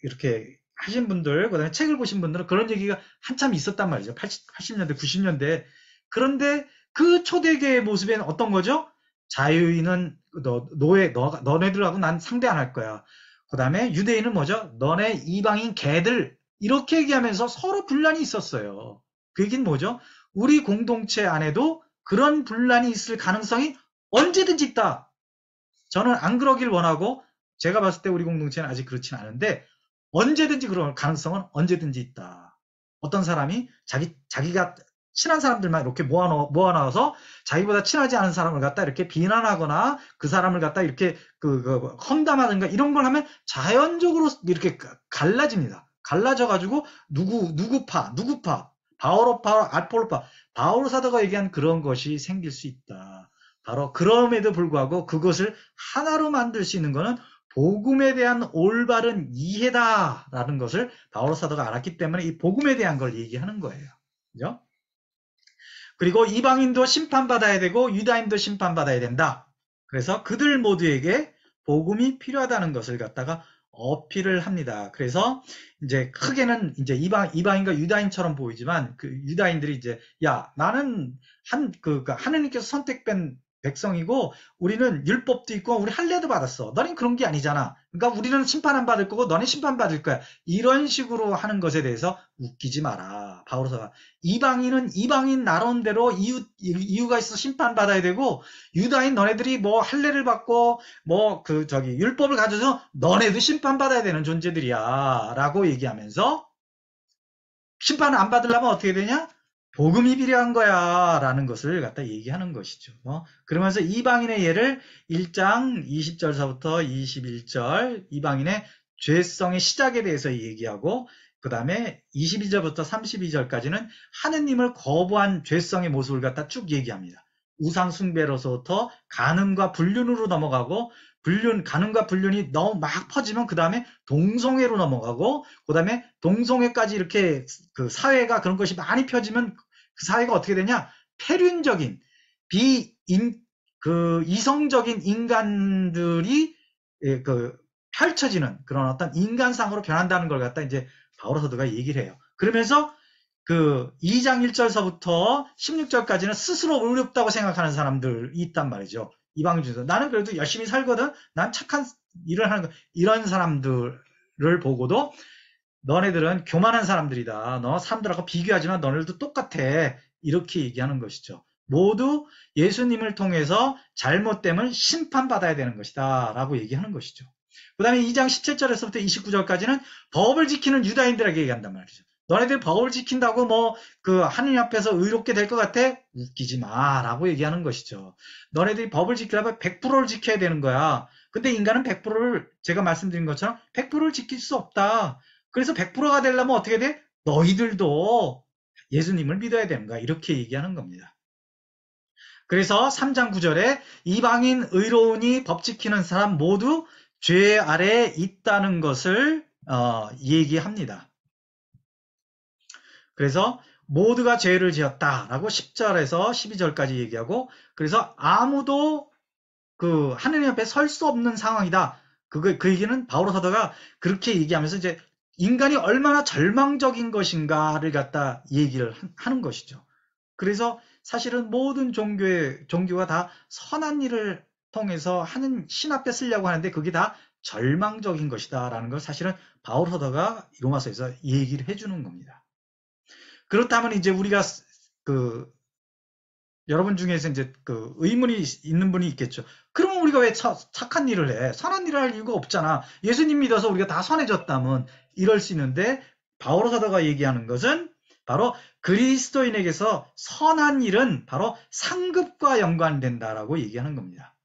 이렇게 하신 분들, 그 다음에 책을 보신 분들은 그런 얘기가 한참 있었단 말이죠. 80년대, 90년대. 그런데 그 초대교회의 모습에는 어떤 거죠? 자유인은 너네들하고 난 상대 안 할 거야. 그 다음에 유대인은 뭐죠? 너네 이방인 개들. 이렇게 얘기하면서 서로 분란이 있었어요. 그 얘기는 뭐죠? 우리 공동체 안에도 그런 분란이 있을 가능성이 언제든지 있다. 저는 안 그러길 원하고 제가 봤을 때 우리 공동체는 아직 그렇진 않은데 언제든지 그럴 가능성은 언제든지 있다. 어떤 사람이 자기가 친한 사람들만 이렇게 모아넣어서 자기보다 친하지 않은 사람을 갖다 이렇게 비난하거나 그 사람을 갖다 이렇게 험담하든가 이런 걸 하면 자연적으로 이렇게 갈라집니다. 갈라져가지고 누구파 바오로파 아폴로파 바오로 사도가 얘기한 그런 것이 생길 수 있다. 바로 그럼에도 불구하고 그것을 하나로 만들 수 있는 것은 복음에 대한 올바른 이해다라는 것을 바오로 사도가 알았기 때문에 이 복음에 대한 걸 얘기하는 거예요. 그죠? 그리고 이방인도 심판받아야 되고 유다인도 심판받아야 된다. 그래서 그들 모두에게 복음이 필요하다는 것을 갖다가 어필을 합니다. 그래서 이제 크게는 이제 이방인과 유다인처럼 보이지만 그 유다인들이 이제 야 나는 하느님께서 선택된 백성이고 우리는 율법도 있고 우리 할례도 받았어. 너는 그런 게 아니잖아. 그러니까 우리는 심판 안 받을 거고 너는 심판 받을 거야. 이런 식으로 하는 것에 대해서 웃기지 마라. 바오로서가 이방인은 이방인 나름대로 이유가 있어 심판받아야 되고 유다인 너네들이 뭐 할례를 받고 뭐 율법을 가져서 너네도 심판받아야 되는 존재들이야 라고 얘기하면서 심판을 안 받으려면 어떻게 되냐? 복음이 필요한 거야 라는 것을 갖다 얘기하는 것이죠. 그러면서 이방인의 예를 1장 20절서부터 21절 이방인의 죄성의 시작에 대해서 얘기하고 그 다음에 22절부터 32절까지는 하느님을 거부한 죄성의 모습을 갖다 쭉 얘기합니다. 우상 숭배로부터 간음과 불륜으로 넘어가고 간음과 불륜이 너무 막 퍼지면 그 다음에 동성애로 넘어가고 그 다음에 동성애까지 이렇게 그 사회가 그런 것이 많이 펴지면 그 사회가 어떻게 되냐? 폐륜적인 이성적인 인간들이 펼쳐지는 그런 어떤 인간상으로 변한다는 걸 갖다 이제 바오로 사도가 얘기를 해요. 그러면서 2장 1절서부터 16절까지는 스스로 의롭다고 생각하는 사람들이 있단 말이죠. 이방인 중에서 나는 그래도 열심히 살거든. 난 착한 일을 하는 거. 이런 사람들을 보고도 너네들은 교만한 사람들이다. 너 사람들하고 비교하지만 너네들도 똑같아. 이렇게 얘기하는 것이죠. 모두 예수님을 통해서 잘못됨을 심판받아야 되는 것이다. 라고 얘기하는 것이죠. 그 다음에 2장 17절에서부터 29절까지는 법을 지키는 유다인들에게 얘기한단 말이죠. 너네들 법을 지킨다고 하느님 앞에서 의롭게 될 것 같아? 웃기지 마. 라고 얘기하는 것이죠. 너네들이 법을 지키려면 100%를 지켜야 되는 거야. 근데 인간은 100%를 제가 말씀드린 것처럼 100%를 지킬 수 없다. 그래서 100%가 되려면 어떻게 돼? 너희들도 예수님을 믿어야 되는 거야. 이렇게 얘기하는 겁니다. 그래서 3장 9절에 이방인 의로우니 법 지키는 사람 모두 죄 아래에 있다는 것을 얘기합니다. 그래서 모두가 죄를 지었다라고 10절에서 12절까지 얘기하고 그래서 아무도 하느님 앞에 설 수 없는 상황이다. 그 얘기는 바오로 사도가 그렇게 얘기하면서 이제 인간이 얼마나 절망적인 것인가를 갖다 얘기를 하는 것이죠. 그래서 사실은 모든 종교가 다 선한 일을 통해서 하는 신 앞에 쓰려고 하는데 그게 다 절망적인 것이다라는 걸 사실은 바오로 사도가 로마서에서 얘기를 해주는 겁니다. 그렇다면 이제 우리가 여러분 중에서 이제 의문이 있는 분이 있겠죠. 그러면 우리가 왜 착한 일을 해? 선한 일을 할 이유가 없잖아. 예수님 믿어서 우리가 다 선해졌다면 이럴 수 있는데 바오로 사도가 얘기하는 것은 바로 그리스도인에게서 선한 일은 바로 상급과 연관된다라고 얘기하는 겁니다.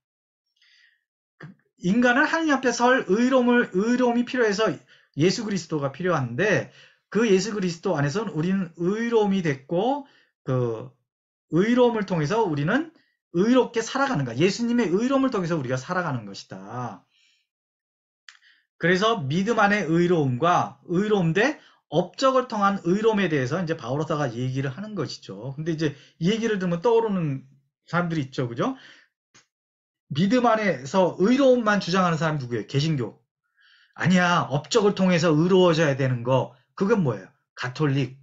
인간은 하나님 앞에 설 의로움이 필요해서 예수 그리스도가 필요한데 그 예수 그리스도 안에서는 우리는 의로움이 됐고 의로움을 통해서 우리는 의롭게 살아가는 거야. 예수님의 의로움을 통해서 우리가 살아가는 것이다. 그래서 믿음 안의 의로움과 의로움 대 업적을 통한 의로움에 대해서 이제 바오로사가 얘기를 하는 것이죠. 근데 이제 이 얘기를 들으면 떠오르는 사람들이 있죠. 그죠? 믿음 안에서 의로움만 주장하는 사람이 누구예요? 개신교. 아니야. 업적을 통해서 의로워져야 되는 거. 그건 뭐예요? 가톨릭.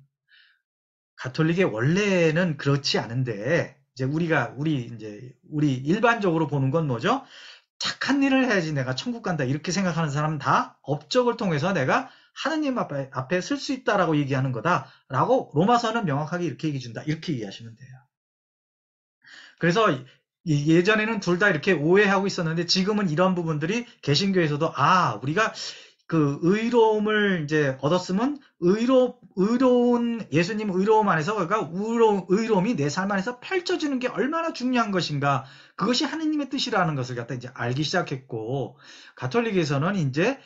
가톨릭의 원래는 그렇지 않은데 이제 우리 일반적으로 보는 건 뭐죠? 착한 일을 해야지 내가 천국 간다 이렇게 생각하는 사람은 다 업적을 통해서 내가 하느님 앞에 설 수 있다라고 얘기하는 거다라고 로마서는 명확하게 이렇게 얘기해 준다. 이렇게 이해하시면 돼요. 그래서 예전에는 둘 다 이렇게 오해하고 있었는데 지금은 이런 부분들이 개신교에서도 우리가 그 의로움을 이제 얻었으면 의로운 예수님 의로움 안에서 그러니까 의로움이 내 삶 안에서 펼쳐지는 게 얼마나 중요한 것인가 그것이 하느님의 뜻이라는 것을 갖다 이제 알기 시작했고 가톨릭에서는 이제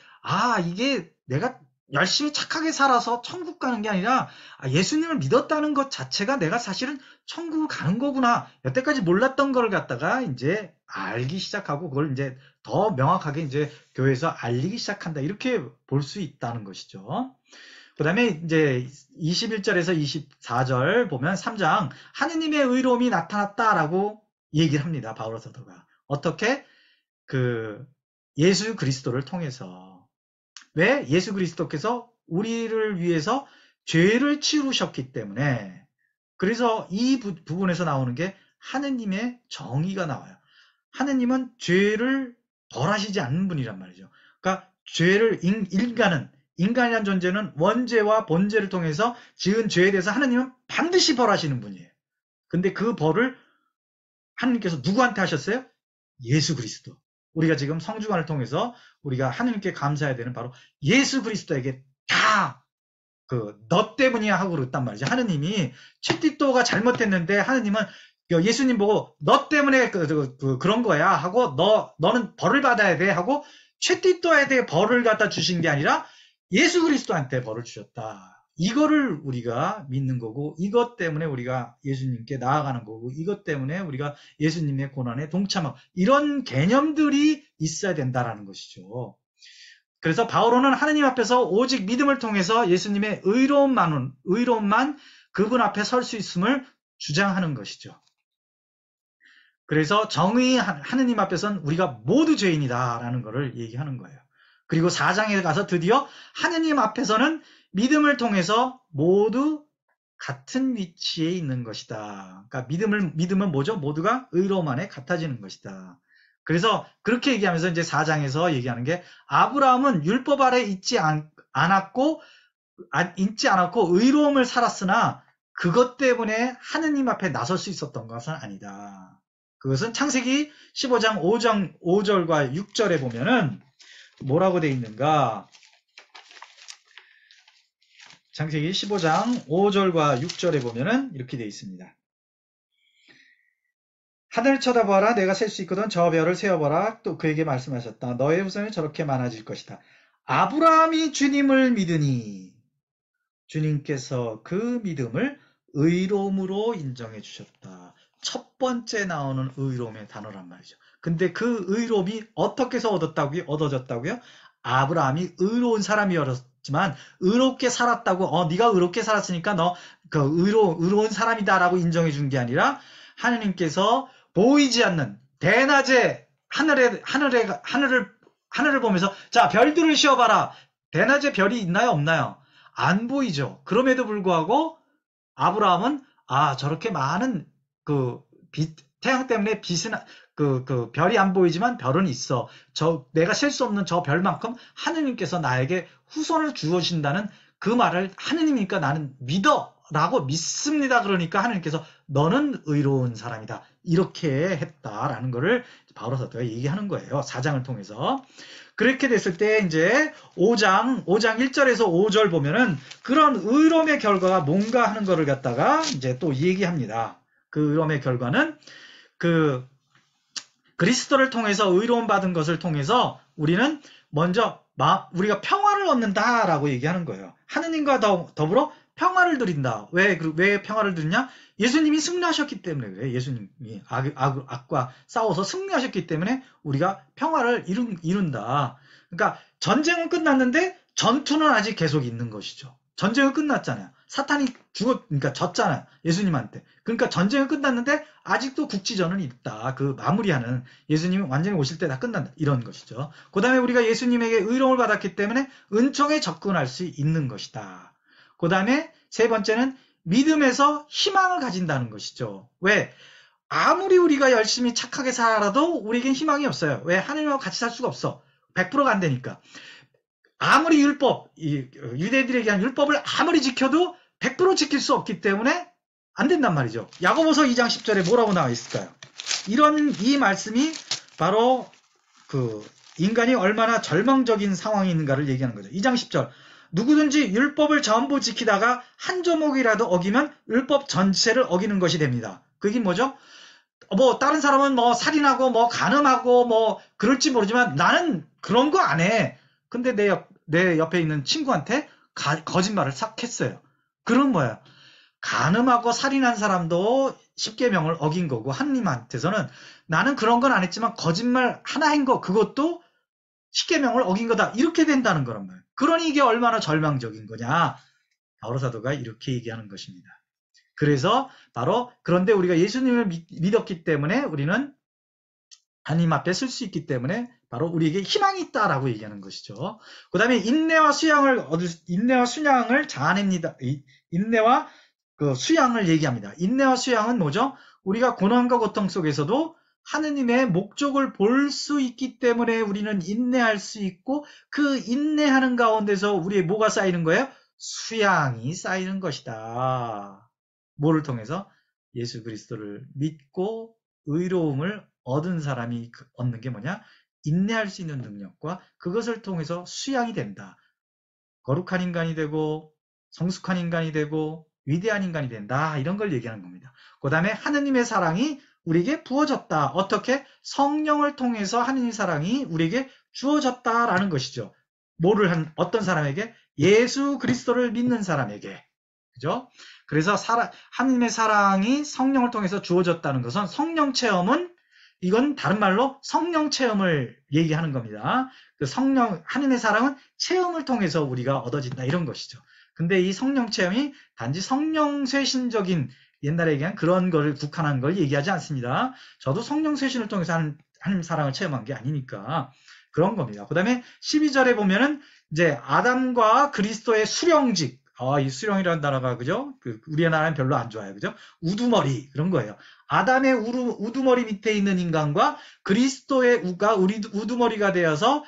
이게 내가 열심히 착하게 살아서 천국 가는 게 아니라 예수님을 믿었다는 것 자체가 내가 사실은 천국을 가는 거구나. 여태까지 몰랐던 걸 갖다가 이제 알기 시작하고 그걸 이제 더 명확하게 이제 교회에서 알리기 시작한다. 이렇게 볼 수 있다는 것이죠. 그 다음에 이제 21절에서 24절 보면 3장 하느님의 의로움이 나타났다라고 얘기를 합니다. 바울 사도가. 어떻게? 예수 그리스도를 통해서. 왜? 예수 그리스도께서 우리를 위해서 죄를 치르셨기 때문에 그래서 이 부분에서 나오는 게 하느님의 정의가 나와요. 하느님은 죄를 벌하시지 않는 분이란 말이죠. 그러니까 죄를 인간이란 존재는 원죄와 본죄를 통해서 지은 죄에 대해서 하느님은 반드시 벌하시는 분이에요. 근데 그 벌을 하느님께서 누구한테 하셨어요? 예수 그리스도. 우리가 지금 성주관을 통해서 우리가 하느님께 감사해야 되는 바로 예수 그리스도에게 다 너 때문이야 하고 그랬단 말이죠. 하느님이 최띠또가 잘못했는데 하느님은 예수님 보고 너 때문에 그런 거야 하고 너는 벌을 받아야 돼 하고 최띠또에 대해 벌을 갖다 주신 게 아니라 예수 그리스도한테 벌을 주셨다. 이거를 우리가 믿는 거고 이것 때문에 우리가 예수님께 나아가는 거고 이것 때문에 우리가 예수님의 고난에 동참하고 이런 개념들이 있어야 된다라는 것이죠. 그래서 바오로는 하느님 앞에서 오직 믿음을 통해서 예수님의 의로움만 그분 앞에 설 수 있음을 주장하는 것이죠. 그래서 정의 하느님 앞에서는 우리가 모두 죄인이다라는 것을 얘기하는 거예요. 그리고 4장에 가서 드디어 하느님 앞에서는 믿음을 통해서 모두 같은 위치에 있는 것이다. 그러니까 믿음은 뭐죠? 모두가 의로움 안에 같아지는 것이다. 그래서 그렇게 얘기하면서 이제 4장에서 얘기하는 게 아브라함은 율법 아래 있지 않았고 의로움을 살았으나 그것 때문에 하느님 앞에 나설 수 있었던 것은 아니다. 그것은 창세기 15장 5절과 6절에 보면은 뭐라고 되어 있는가? 창세기 15장 5절과 6절에 보면은 이렇게 되어 있습니다. 하늘을 쳐다보아라. 내가 셀 수 있거든. 저 별을 세어보라. 또 그에게 말씀하셨다. 너의 후손이 저렇게 많아질 것이다. 아브라함이 주님을 믿으니 주님께서 그 믿음을 의로움으로 인정해 주셨다. 첫 번째 나오는 의로움의 단어란 말이죠. 근데 그 의로움이 어떻게 해서 얻어졌다고요? 아브라함이 의로운 사람이었지만 의롭게 살았다고 네가 의롭게 살았으니까 너 의로운 사람이다라고 인정해 준 게 아니라 하느님께서 보이지 않는 대낮에 하늘을 보면서 자 별들을 쉬어봐라. 대낮에 별이 있나요 없나요? 안 보이죠. 그럼에도 불구하고 아브라함은 저렇게 많은 태양 때문에 빛은 별이 안 보이지만 별은 있어. 내가 셀 수 없는 저 별만큼 하느님께서 나에게 후손을 주어진다는 그 말을 하느님이니까 나는 믿어라고 믿습니다. 그러니까 하느님께서 너는 의로운 사람이다. 이렇게 했다라는 거를 바울 사도가 얘기하는 거예요. 4장을 통해서. 그렇게 됐을 때 이제 5장 1절에서 5절 보면은 그런 의로움의 결과가 뭔가 하는 거를 갖다가 이제 또 얘기합니다. 그 의로움의 결과는 그리스도를 통해서 의로움 받은 것을 통해서 우리는 먼저 우리가 평화를 얻는다라고 얘기하는 거예요. 하느님과 더불어 평화를 누린다. 왜 평화를 누리냐? 예수님이 승리하셨기 때문에 그래요. 예수님이 악과 싸워서 승리하셨기 때문에 우리가 평화를 이룬다. 그러니까 전쟁은 끝났는데 전투는 아직 계속 있는 것이죠. 전쟁은 끝났잖아요. 사탄이 그러니까 졌잖아요. 예수님한테. 그러니까 전쟁은 끝났는데 아직도 국지전은 있다. 마무리하는 예수님이 완전히 오실 때 다 끝난다. 이런 것이죠. 그 다음에 우리가 예수님에게 의로움을 받았기 때문에 은총에 접근할 수 있는 것이다. 그 다음에 세 번째는 믿음에서 희망을 가진다는 것이죠. 왜? 아무리 우리가 열심히 착하게 살아도 우리에겐 희망이 없어요. 왜? 하나님하고 같이 살 수가 없어. 100%가 안 되니까. 아무리 유대인들에게 한 율법을 아무리 지켜도 100% 지킬 수 없기 때문에 안 된단 말이죠. 야고보서 2장 10절에 뭐라고 나와 있을까요? 이 말씀이 바로 인간이 얼마나 절망적인 상황이 있는가를 얘기하는 거죠. 2장 10절. 누구든지 율법을 전부 지키다가 한 조목이라도 어기면 율법 전체를 어기는 것이 됩니다. 그게 뭐죠? 다른 사람은 살인하고 간음하고 그럴지 모르지만 나는 그런 거 안 해. 근데 내 옆에 있는 친구한테 거짓말을 싹 했어요. 그럼 뭐야? 간음하고 살인한 사람도 십계명을 어긴 거고, 하느님한테서는 나는 그런 건 안 했지만 거짓말 하나 한 거, 그것도 십계명을 어긴 거다. 이렇게 된다는 거란 말이에요. 그러니 이게 얼마나 절망적인 거냐. 바울 사도가 이렇게 얘기하는 것입니다. 그래서 바로 그런데 우리가 예수님을 믿었기 때문에 우리는 하나님 앞에 설 수 있기 때문에 바로 우리에게 희망이 있다라고 얘기하는 것이죠. 그 다음에 인내와 수양을 자아냅니다. 인내와 수양을 얘기합니다. 인내와 수양은 뭐죠? 우리가 고난과 고통 속에서도 하느님의 목적을 볼 수 있기 때문에 우리는 인내할 수 있고, 그 인내하는 가운데서 우리의 뭐가 쌓이는 거예요? 수양이 쌓이는 것이다. 뭐를 통해서? 예수 그리스도를 믿고 의로움을 얻은 사람이 얻는 게 뭐냐? 인내할 수 있는 능력과 그것을 통해서 수양이 된다. 거룩한 인간이 되고 성숙한 인간이 되고 위대한 인간이 된다. 이런 걸 얘기하는 겁니다. 그 다음에 하느님의 사랑이 우리에게 부어졌다. 어떻게? 성령을 통해서 하느님의 사랑이 우리에게 주어졌다라는 것이죠. 어떤 사람에게? 예수 그리스도를 믿는 사람에게. 그죠? 그래서 하느님의 사랑이 성령을 통해서 주어졌다는 것은 이건 다른 말로 성령 체험을 얘기하는 겁니다. 하느님의 사랑은 체험을 통해서 우리가 얻어진다, 이런 것이죠. 근데 이 성령 체험이 단지 성령 쇄신적인, 옛날에 얘기한 그런 거를 국한한 걸 얘기하지 않습니다. 저도 성령 쇄신을 통해서 하나님 사랑을 체험한 게 아니니까 그런 겁니다. 그 다음에 12절에 보면은 이제 아담과 그리스도의 수령직, 이 수령이라는 단어가, 그죠? 우리나라는 별로 안 좋아요. 그죠? 우두머리, 그런 거예요. 아담의 우두머리 밑에 있는 인간과 그리스도의 우두머리가 되어서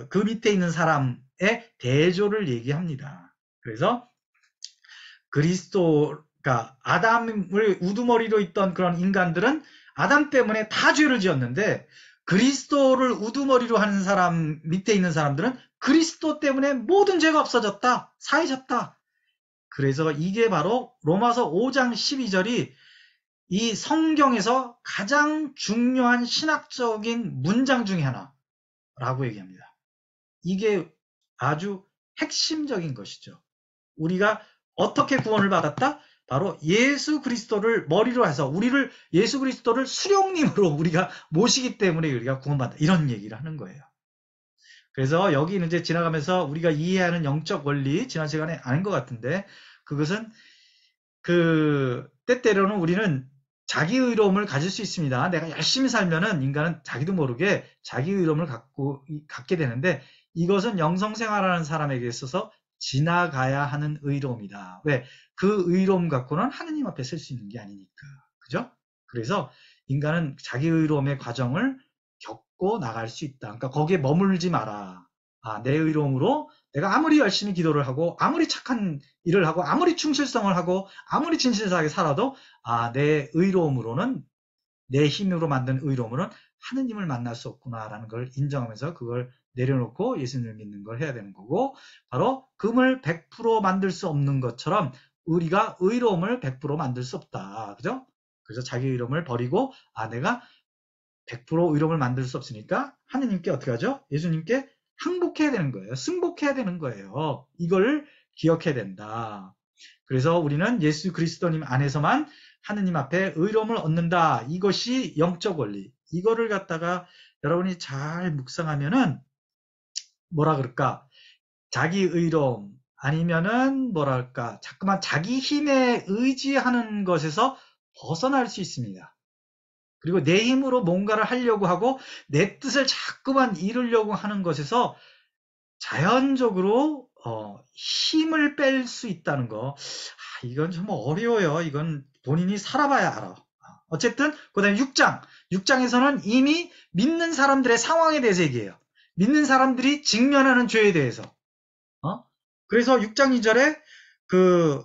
그 밑에 있는 사람의 대조를 얘기합니다. 그래서 그러니까 아담을 우두머리로 있던 그런 인간들은 아담 때문에 다 죄를 지었는데, 그리스도를 우두머리로 하는 사람, 밑에 있는 사람들은 그리스도 때문에 모든 죄가 없어졌다, 사해졌다. 그래서 이게 바로 로마서 5장 12절이 이 성경에서 가장 중요한 신학적인 문장 중에 하나라고 얘기합니다. 이게 아주 핵심적인 것이죠. 우리가 어떻게 구원을 받았다? 바로 예수 그리스도를 머리로 해서 예수 그리스도를 수령님으로 우리가 모시기 때문에 우리가 구원받다, 이런 얘기를 하는 거예요. 그래서 여기는 이제 지나가면서 우리가 이해하는 영적 원리, 지난 시간에 아는 것 같은데, 그것은 때때로는 우리는 자기 의로움을 가질 수 있습니다. 내가 열심히 살면은 인간은 자기도 모르게 자기 의로움을 갖게 되는데, 이것은 영성생활하는 사람에게 있어서 지나가야 하는 의로움이다. 왜? 그 의로움 갖고는 하느님 앞에 설 수 있는 게 아니니까. 그죠? 그래서 인간은 자기 의로움의 과정을 겪고 나갈 수 있다. 그러니까 거기에 머물지 마라. 내 의로움으로 내가 아무리 열심히 기도를 하고 아무리 착한 일을 하고 아무리 충실성을 하고 아무리 진실하게 살아도 내 의로움으로는, 내 힘으로 만든 의로움으로는 하느님을 만날 수 없구나라는 걸 인정하면서 그걸 내려놓고 예수님을 믿는 걸 해야 되는 거고, 바로 금을 100% 만들 수 없는 것처럼 우리가 의로움을 100% 만들 수 없다. 그죠? 그래서 자기 의로움을 버리고 내가 100% 의로움을 만들 수 없으니까 하느님께 어떻게 하죠? 예수님께 항복해야 되는 거예요. 승복해야 되는 거예요. 이걸 기억해야 된다. 그래서 우리는 예수 그리스도님 안에서만 하느님 앞에 의로움을 얻는다. 이것이 영적 원리. 이거를 갖다가 여러분이 잘 묵상하면은 뭐라 그럴까? 자기 의로움, 아니면은 뭐랄까? 자꾸만 자기 힘에 의지하는 것에서 벗어날 수 있습니다. 그리고 내 힘으로 뭔가를 하려고 하고 내 뜻을 자꾸만 이루려고 하는 것에서 자연적으로 힘을 뺄 수 있다는 거. 이건 좀 어려워요. 이건 본인이 살아봐야 알아. 어쨌든 그 다음에 6장에서는 이미 믿는 사람들의 상황에 대해서 얘기해요. 믿는 사람들이 직면하는 죄에 대해서. 그래서 6장 2절에 그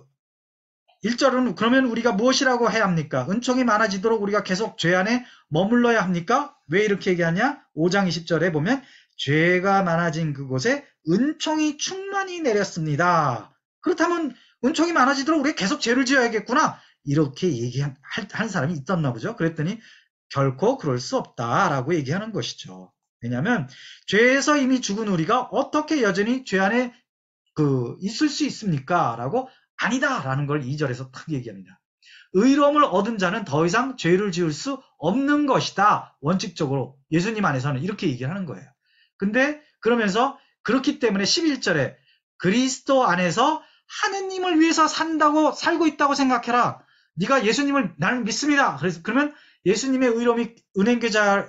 1절은 그러면 우리가 무엇이라고 해야 합니까? 은총이 많아지도록 우리가 계속 죄 안에 머물러야 합니까? 왜 이렇게 얘기하냐? 5장 20절에 보면 죄가 많아진 그곳에 은총이 충만히 내렸습니다. 그렇다면 은총이 많아지도록 우리가 계속 죄를 지어야겠구나. 이렇게 얘기한 사람이 있었나 보죠. 그랬더니 결코 그럴 수 없다라고 얘기하는 것이죠. 왜냐하면 죄에서 이미 죽은 우리가 어떻게 여전히 죄 안에 있을 수 있습니까? 라고 아니다 라는 걸 2절에서 탁 얘기합니다. 의로움을 얻은 자는 더 이상 죄를 지을 수 없는 것이다. 원칙적으로 예수님 안에서는 이렇게 얘기하는 거예요. 근데 그러면서 그렇기 때문에 11절에 그리스도 안에서 하느님을 위해서 살고 있다고 생각해라. 네가 예수님을 나는 믿습니다. 그러면 예수님의 의로움이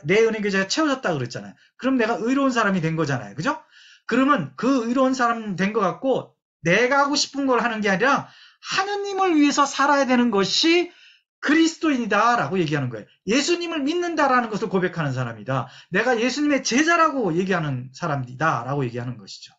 내 은행계좌에 채워졌다 그랬잖아요. 그럼 내가 의로운 사람이 된 거잖아요. 그죠? 그러면 그 의로운 사람 된 것 같고 내가 하고 싶은 걸 하는 게 아니라 하느님을 위해서 살아야 되는 것이 그리스도인이다 라고 얘기하는 거예요. 예수님을 믿는다라는 것을 고백하는 사람이다. 내가 예수님의 제자라고 얘기하는 사람이다 라고 얘기하는 것이죠.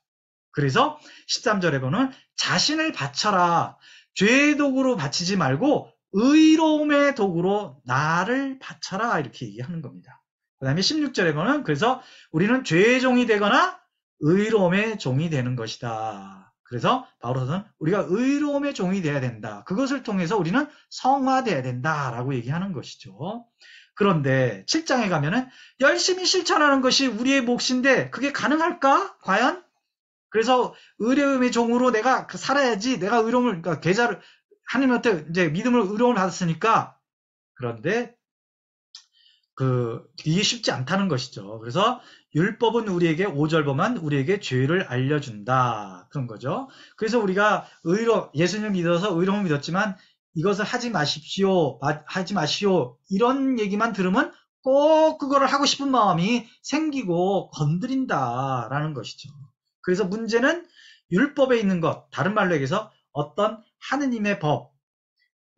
그래서 13절에 보면 자신을 바쳐라. 죄의 도구로 바치지 말고 의로움의 도구로 나를 바쳐라 이렇게 얘기하는 겁니다. 그 다음에 16절에 보면 그래서 우리는 죄의 종이 되거나 의로움의 종이 되는 것이다. 그래서 바울은 우리가 의로움의 종이 되어야 된다. 그것을 통해서 우리는 성화되어야 된다라고 얘기하는 것이죠. 그런데 7장에 가면은 열심히 실천하는 것이 우리의 몫인데 그게 가능할까? 과연? 그래서 의로움의 종으로 내가 살아야지 내가 의로움을, 그러니까 계좌를, 하나님한테 이제 믿음을, 의로움을 받았으니까. 그런데 이게 쉽지 않다는 것이죠. 그래서 율법은 우리에게 5절 보면 우리에게 죄를 알려준다. 그런 거죠. 그래서 우리가 예수님을 믿어서 의로움을 믿었지만 이것을 하지 마시오. 이런 얘기만 들으면 꼭 그거를 하고 싶은 마음이 생기고 건드린다라는 것이죠. 그래서 문제는 율법에 있는 것, 다른 말로 얘기해서 어떤 하느님의 법,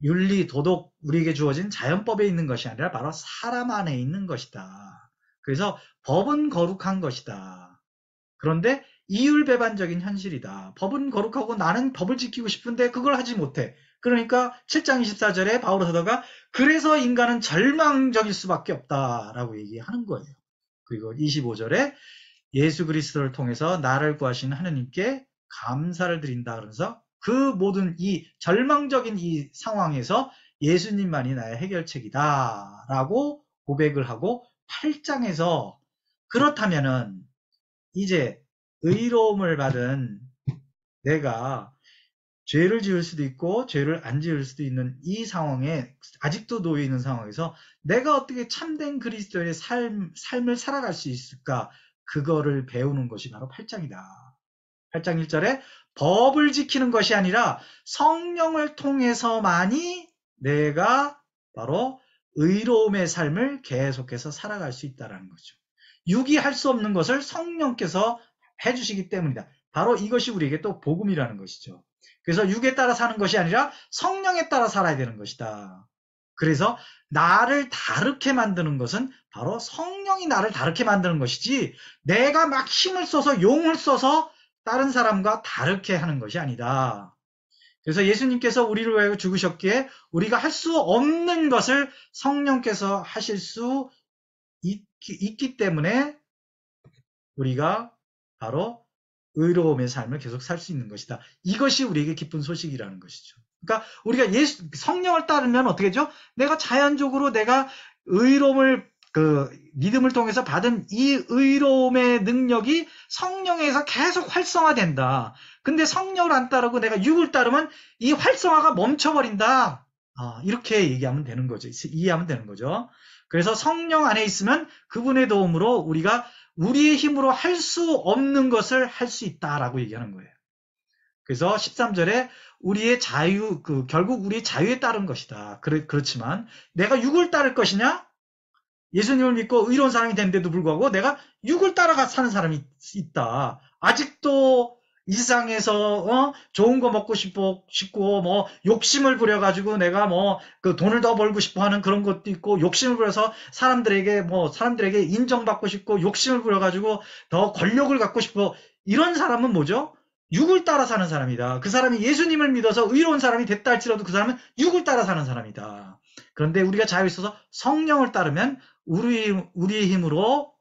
윤리, 도덕, 우리에게 주어진 자연법에 있는 것이 아니라 바로 사람 안에 있는 것이다. 그래서 법은 거룩한 것이다. 그런데 이율배반적인 현실이다. 법은 거룩하고 나는 법을 지키고 싶은데 그걸 하지 못해. 그러니까 7장 24절에 바울 사도가 그래서 인간은 절망적일 수밖에 없다라고 얘기하는 거예요. 그리고 25절에 예수 그리스도를 통해서 나를 구하신 하느님께 감사를 드린다 그러면서 그 모든 이 절망적인 이 상황에서 예수님만이 나의 해결책이다 라고 고백을 하고 8장에서 그렇다면은 이제 의로움을 받은 내가 죄를 지을 수도 있고 죄를 안 지을 수도 있는 이 상황에 아직도 놓여 있는 상황에서 내가 어떻게 참된 그리스도의 삶을 살아갈 수 있을까? 그거를 배우는 것이 바로 8장이다. 8장 1절에 법을 지키는 것이 아니라 성령을 통해서만이 내가 바로 의로움의 삶을 계속해서 살아갈 수 있다는 거죠. 육이 할 수 없는 것을 성령께서 해주시기 때문이다. 바로 이것이 우리에게 또 복음이라는 것이죠. 그래서 육에 따라 사는 것이 아니라 성령에 따라 살아야 되는 것이다. 그래서 나를 다르게 만드는 것은 바로 성령이 나를 다르게 만드는 것이지 내가 막 힘을 써서 용을 써서 다른 사람과 다르게 하는 것이 아니다. 그래서 예수님께서 우리를 위하여 죽으셨기에 우리가 할 수 없는 것을 성령께서 하실 수 있기 때문에 우리가 바로 의로움의 삶을 계속 살 수 있는 것이다. 이것이 우리에게 기쁜 소식이라는 것이죠. 그러니까 우리가 성령을 따르면 어떻게 되죠? 내가 자연적으로 내가 의로움을 믿음을 통해서 받은 이 의로움의 능력이 성령에서 계속 활성화된다. 근데 성령을 안 따르고 내가 육을 따르면 이 활성화가 멈춰버린다. 이렇게 얘기하면 되는 거죠. 이해하면 되는 거죠. 그래서 성령 안에 있으면 그분의 도움으로 우리가 우리의 힘으로 할 수 없는 것을 할 수 있다라고 얘기하는 거예요. 그래서 13절에 우리의 자유, 결국 우리의 자유에 따른 것이다. 그렇지만 내가 육을 따를 것이냐? 예수님을 믿고 의로운 사람이 됐는데도 불구하고 내가 육을 따라가 사는 사람이 있다. 아직도 이 세상에서 좋은 거 먹고 싶고 뭐 욕심을 부려가지고 내가 뭐 그 돈을 더 벌고 싶어 하는 그런 것도 있고 욕심을 부려서 사람들에게 인정받고 싶고 욕심을 부려가지고 더 권력을 갖고 싶어 이런 사람은 뭐죠? 육을 따라 사는 사람이다. 그 사람이 예수님을 믿어서 의로운 사람이 됐다 할지라도 그 사람은 육을 따라 사는 사람이다. 그런데 우리가 자유에 있어서 성령을 따르면 우리의 힘으로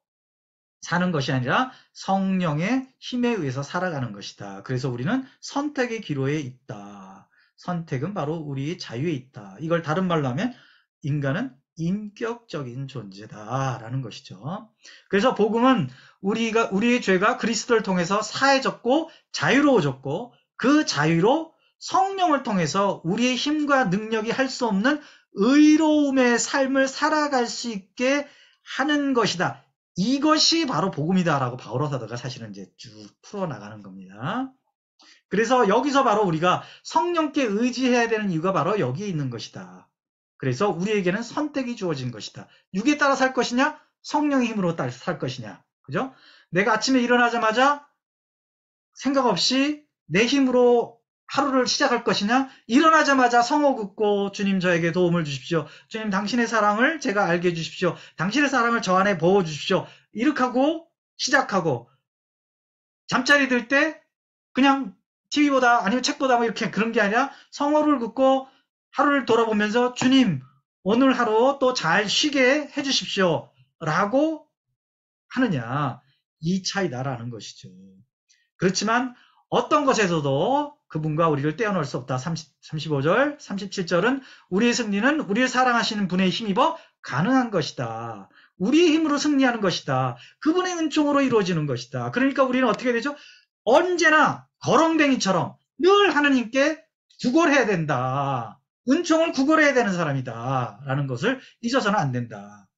사는 것이 아니라 성령의 힘에 의해서 살아가는 것이다. 그래서 우리는 선택의 기로에 있다. 선택은 바로 우리의 자유에 있다. 이걸 다른 말로 하면 인간은 인격적인 존재다라는 것이죠. 그래서 복음은 우리의 죄가 그리스도를 통해서 사해졌고 자유로워졌고 그 자유로 성령을 통해서 우리의 힘과 능력이 할 수 없는 의로움의 삶을 살아갈 수 있게 하는 것이다. 이것이 바로 복음이다라고 바오로 사도가 사실은 이제 쭉 풀어나가는 겁니다. 그래서 여기서 바로 우리가 성령께 의지해야 되는 이유가 바로 여기에 있는 것이다. 그래서 우리에게는 선택이 주어진 것이다. 육에 따라 살 것이냐? 성령의 힘으로 살 것이냐? 그죠? 내가 아침에 일어나자마자 생각 없이 내 힘으로 하루를 시작할 것이냐? 일어나자마자 성호 긋고 주님 저에게 도움을 주십시오. 주님 당신의 사랑을 제가 알게 해주십시오. 당신의 사랑을 저 안에 부어주십시오. 이렇게 하고 시작하고 잠자리 들 때 그냥 TV보다 아니면 책보다 뭐 이렇게 그런 게 아니라 성호를 긋고 하루를 돌아보면서 주님 오늘 하루 또 잘 쉬게 해주십시오. 라고 하느냐. 이 차이다라는 것이죠. 그렇지만 어떤 것에서도 그분과 우리를 떼어놓을 수 없다. 35절, 37절은 우리의 승리는 우리를 사랑하시는 분의 힘입어 가능한 것이다. 우리의 힘으로 승리하는 것이다. 그분의 은총으로 이루어지는 것이다. 그러니까 우리는 어떻게 되죠? 언제나 거렁뱅이처럼 늘 하느님께 구걸해야 된다. 은총을 구걸해야 되는 사람이다. 라는 것을 잊어서는 안 된다.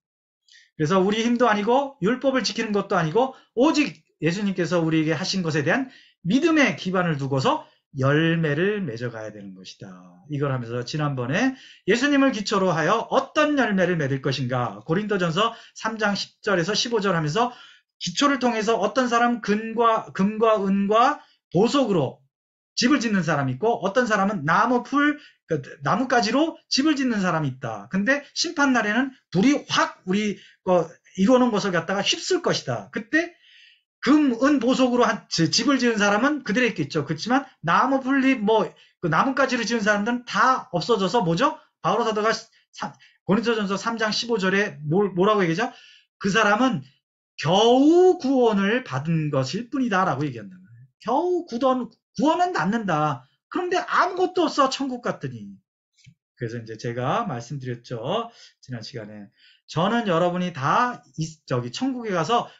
그래서 우리 힘도 아니고 율법을 지키는 것도 아니고 오직 예수님께서 우리에게 하신 것에 대한 믿음의 기반을 두고서 열매를 맺어가야 되는 것이다. 이걸 하면서 지난번에 예수님을 기초로 하여 어떤 열매를 맺을 것인가 고린도전서 3장 10절에서 15절 하면서 기초를 통해서 어떤 사람 금과 은과 보석으로 집을 짓는 사람이 있고 어떤 사람은 나뭇가지로 집을 짓는 사람이 있다. 근데 심판날에는 불이 확 우리 이루어놓은 것을 갖다가 휩쓸 것이다. 그때 금, 은, 보석으로 집을 지은 사람은 그대로 있겠죠. 그렇지만 나무 풀잎 그 나뭇가지로 지은 사람들은 다 없어져서 뭐죠? 바오로 사도가 고린도전서 3장 15절에 뭐라고 얘기하죠? 그 사람은 겨우 구원을 받은 것일 뿐이다라고 얘기한다. 겨우 구원은 낳는다. 그런데 아무것도 없어 천국 갔더니. 그래서 이제 제가 말씀드렸죠. 지난 시간에. 저는 여러분이 다 천국에 가서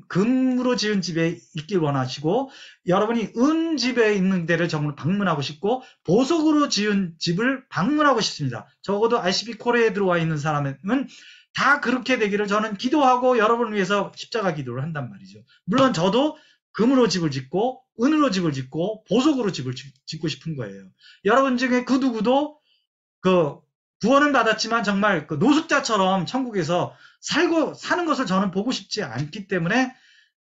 금으로 지은 집에 있길 원하시고 여러분이 은 집에 있는 데를 방문하고 싶고 보석으로 지은 집을 방문하고 싶습니다. 적어도 RCB 코리아에 들어와 있는 사람은 다 그렇게 되기를 저는 기도하고 여러분을 위해서 십자가 기도를 한단 말이죠. 물론 저도 금으로 집을 짓고 은으로 집을 짓고 보석으로 집을 짓고 싶은 거예요. 여러분 중에 그 누구도 구원은 받았지만 정말 노숙자처럼 천국에서 사는 것을 저는 보고 싶지 않기 때문에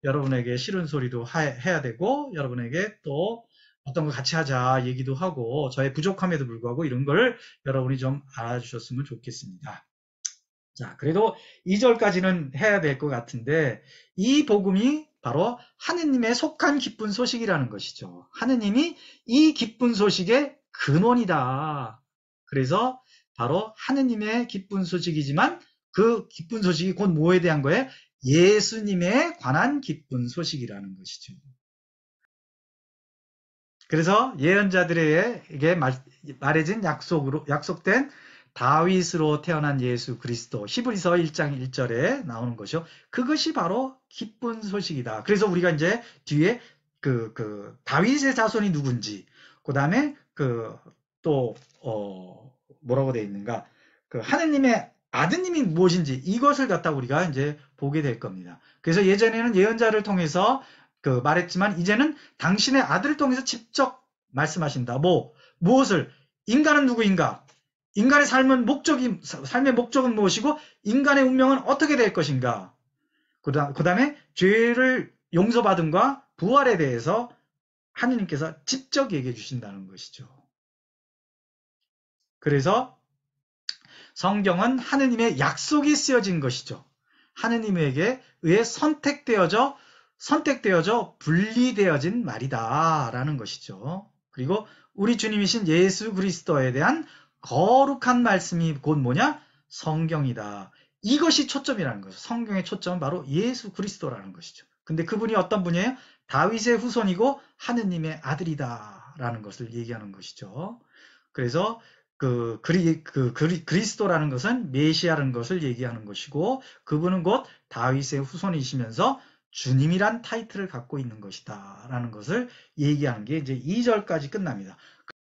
여러분에게 싫은 소리도 해야 되고 여러분에게 또 어떤 거 같이 하자 얘기도 하고 저의 부족함에도 불구하고 이런 걸 여러분이 좀 알아주셨으면 좋겠습니다. 자, 그래도 2절까지는 해야 될 것 같은데 이 복음이 바로 하느님의 속한 기쁜 소식이라는 것이죠. 하느님이 이 기쁜 소식의 근원이다. 그래서 바로 하느님의 기쁜 소식이지만 그 기쁜 소식이 곧 뭐에 대한 거예요? 예수님에 관한 기쁜 소식이라는 것이죠. 그래서 예언자들에게 말해진 약속된 다윗으로 태어난 예수 그리스도 히브리서 1장 1절에 나오는 것이요. 그것이 바로 기쁜 소식이다. 그래서 우리가 이제 뒤에 다윗의 자손이 누군지, 그 다음에 뭐라고 되어 있는가, 하느님의 아드님이 무엇인지 이것을 갖다 우리가 이제 보게 될 겁니다. 그래서 예전에는 예언자를 통해서 말했지만 이제는 당신의 아들을 통해서 직접 말씀하신다. 무엇을? 인간은 누구인가? 인간의 삶의 목적은 무엇이고 인간의 운명은 어떻게 될 것인가? 그 다음에 죄를 용서받음과 부활에 대해서 하느님께서 직접 얘기해 주신다는 것이죠. 그래서 성경은 하느님의 약속이 쓰여진 것이죠. 하느님에게 의해 선택되어져 분리되어진 말이다라는 것이죠. 그리고 우리 주님이신 예수 그리스도에 대한 거룩한 말씀이 곧 뭐냐? 성경이다. 이것이 초점이라는 거죠. 성경의 초점은 바로 예수 그리스도라는 것이죠. 근데 그분이 어떤 분이에요? 다윗의 후손이고 하느님의 아들이다라는 것을 얘기하는 것이죠. 그래서 그리스도라는 것은 메시아라는 것을 얘기하는 것이고 그분은 곧 다윗의 후손이시면서 주님이란 타이틀을 갖고 있는 것이다 라는 것을 얘기하는 게 이제 2절까지 끝납니다.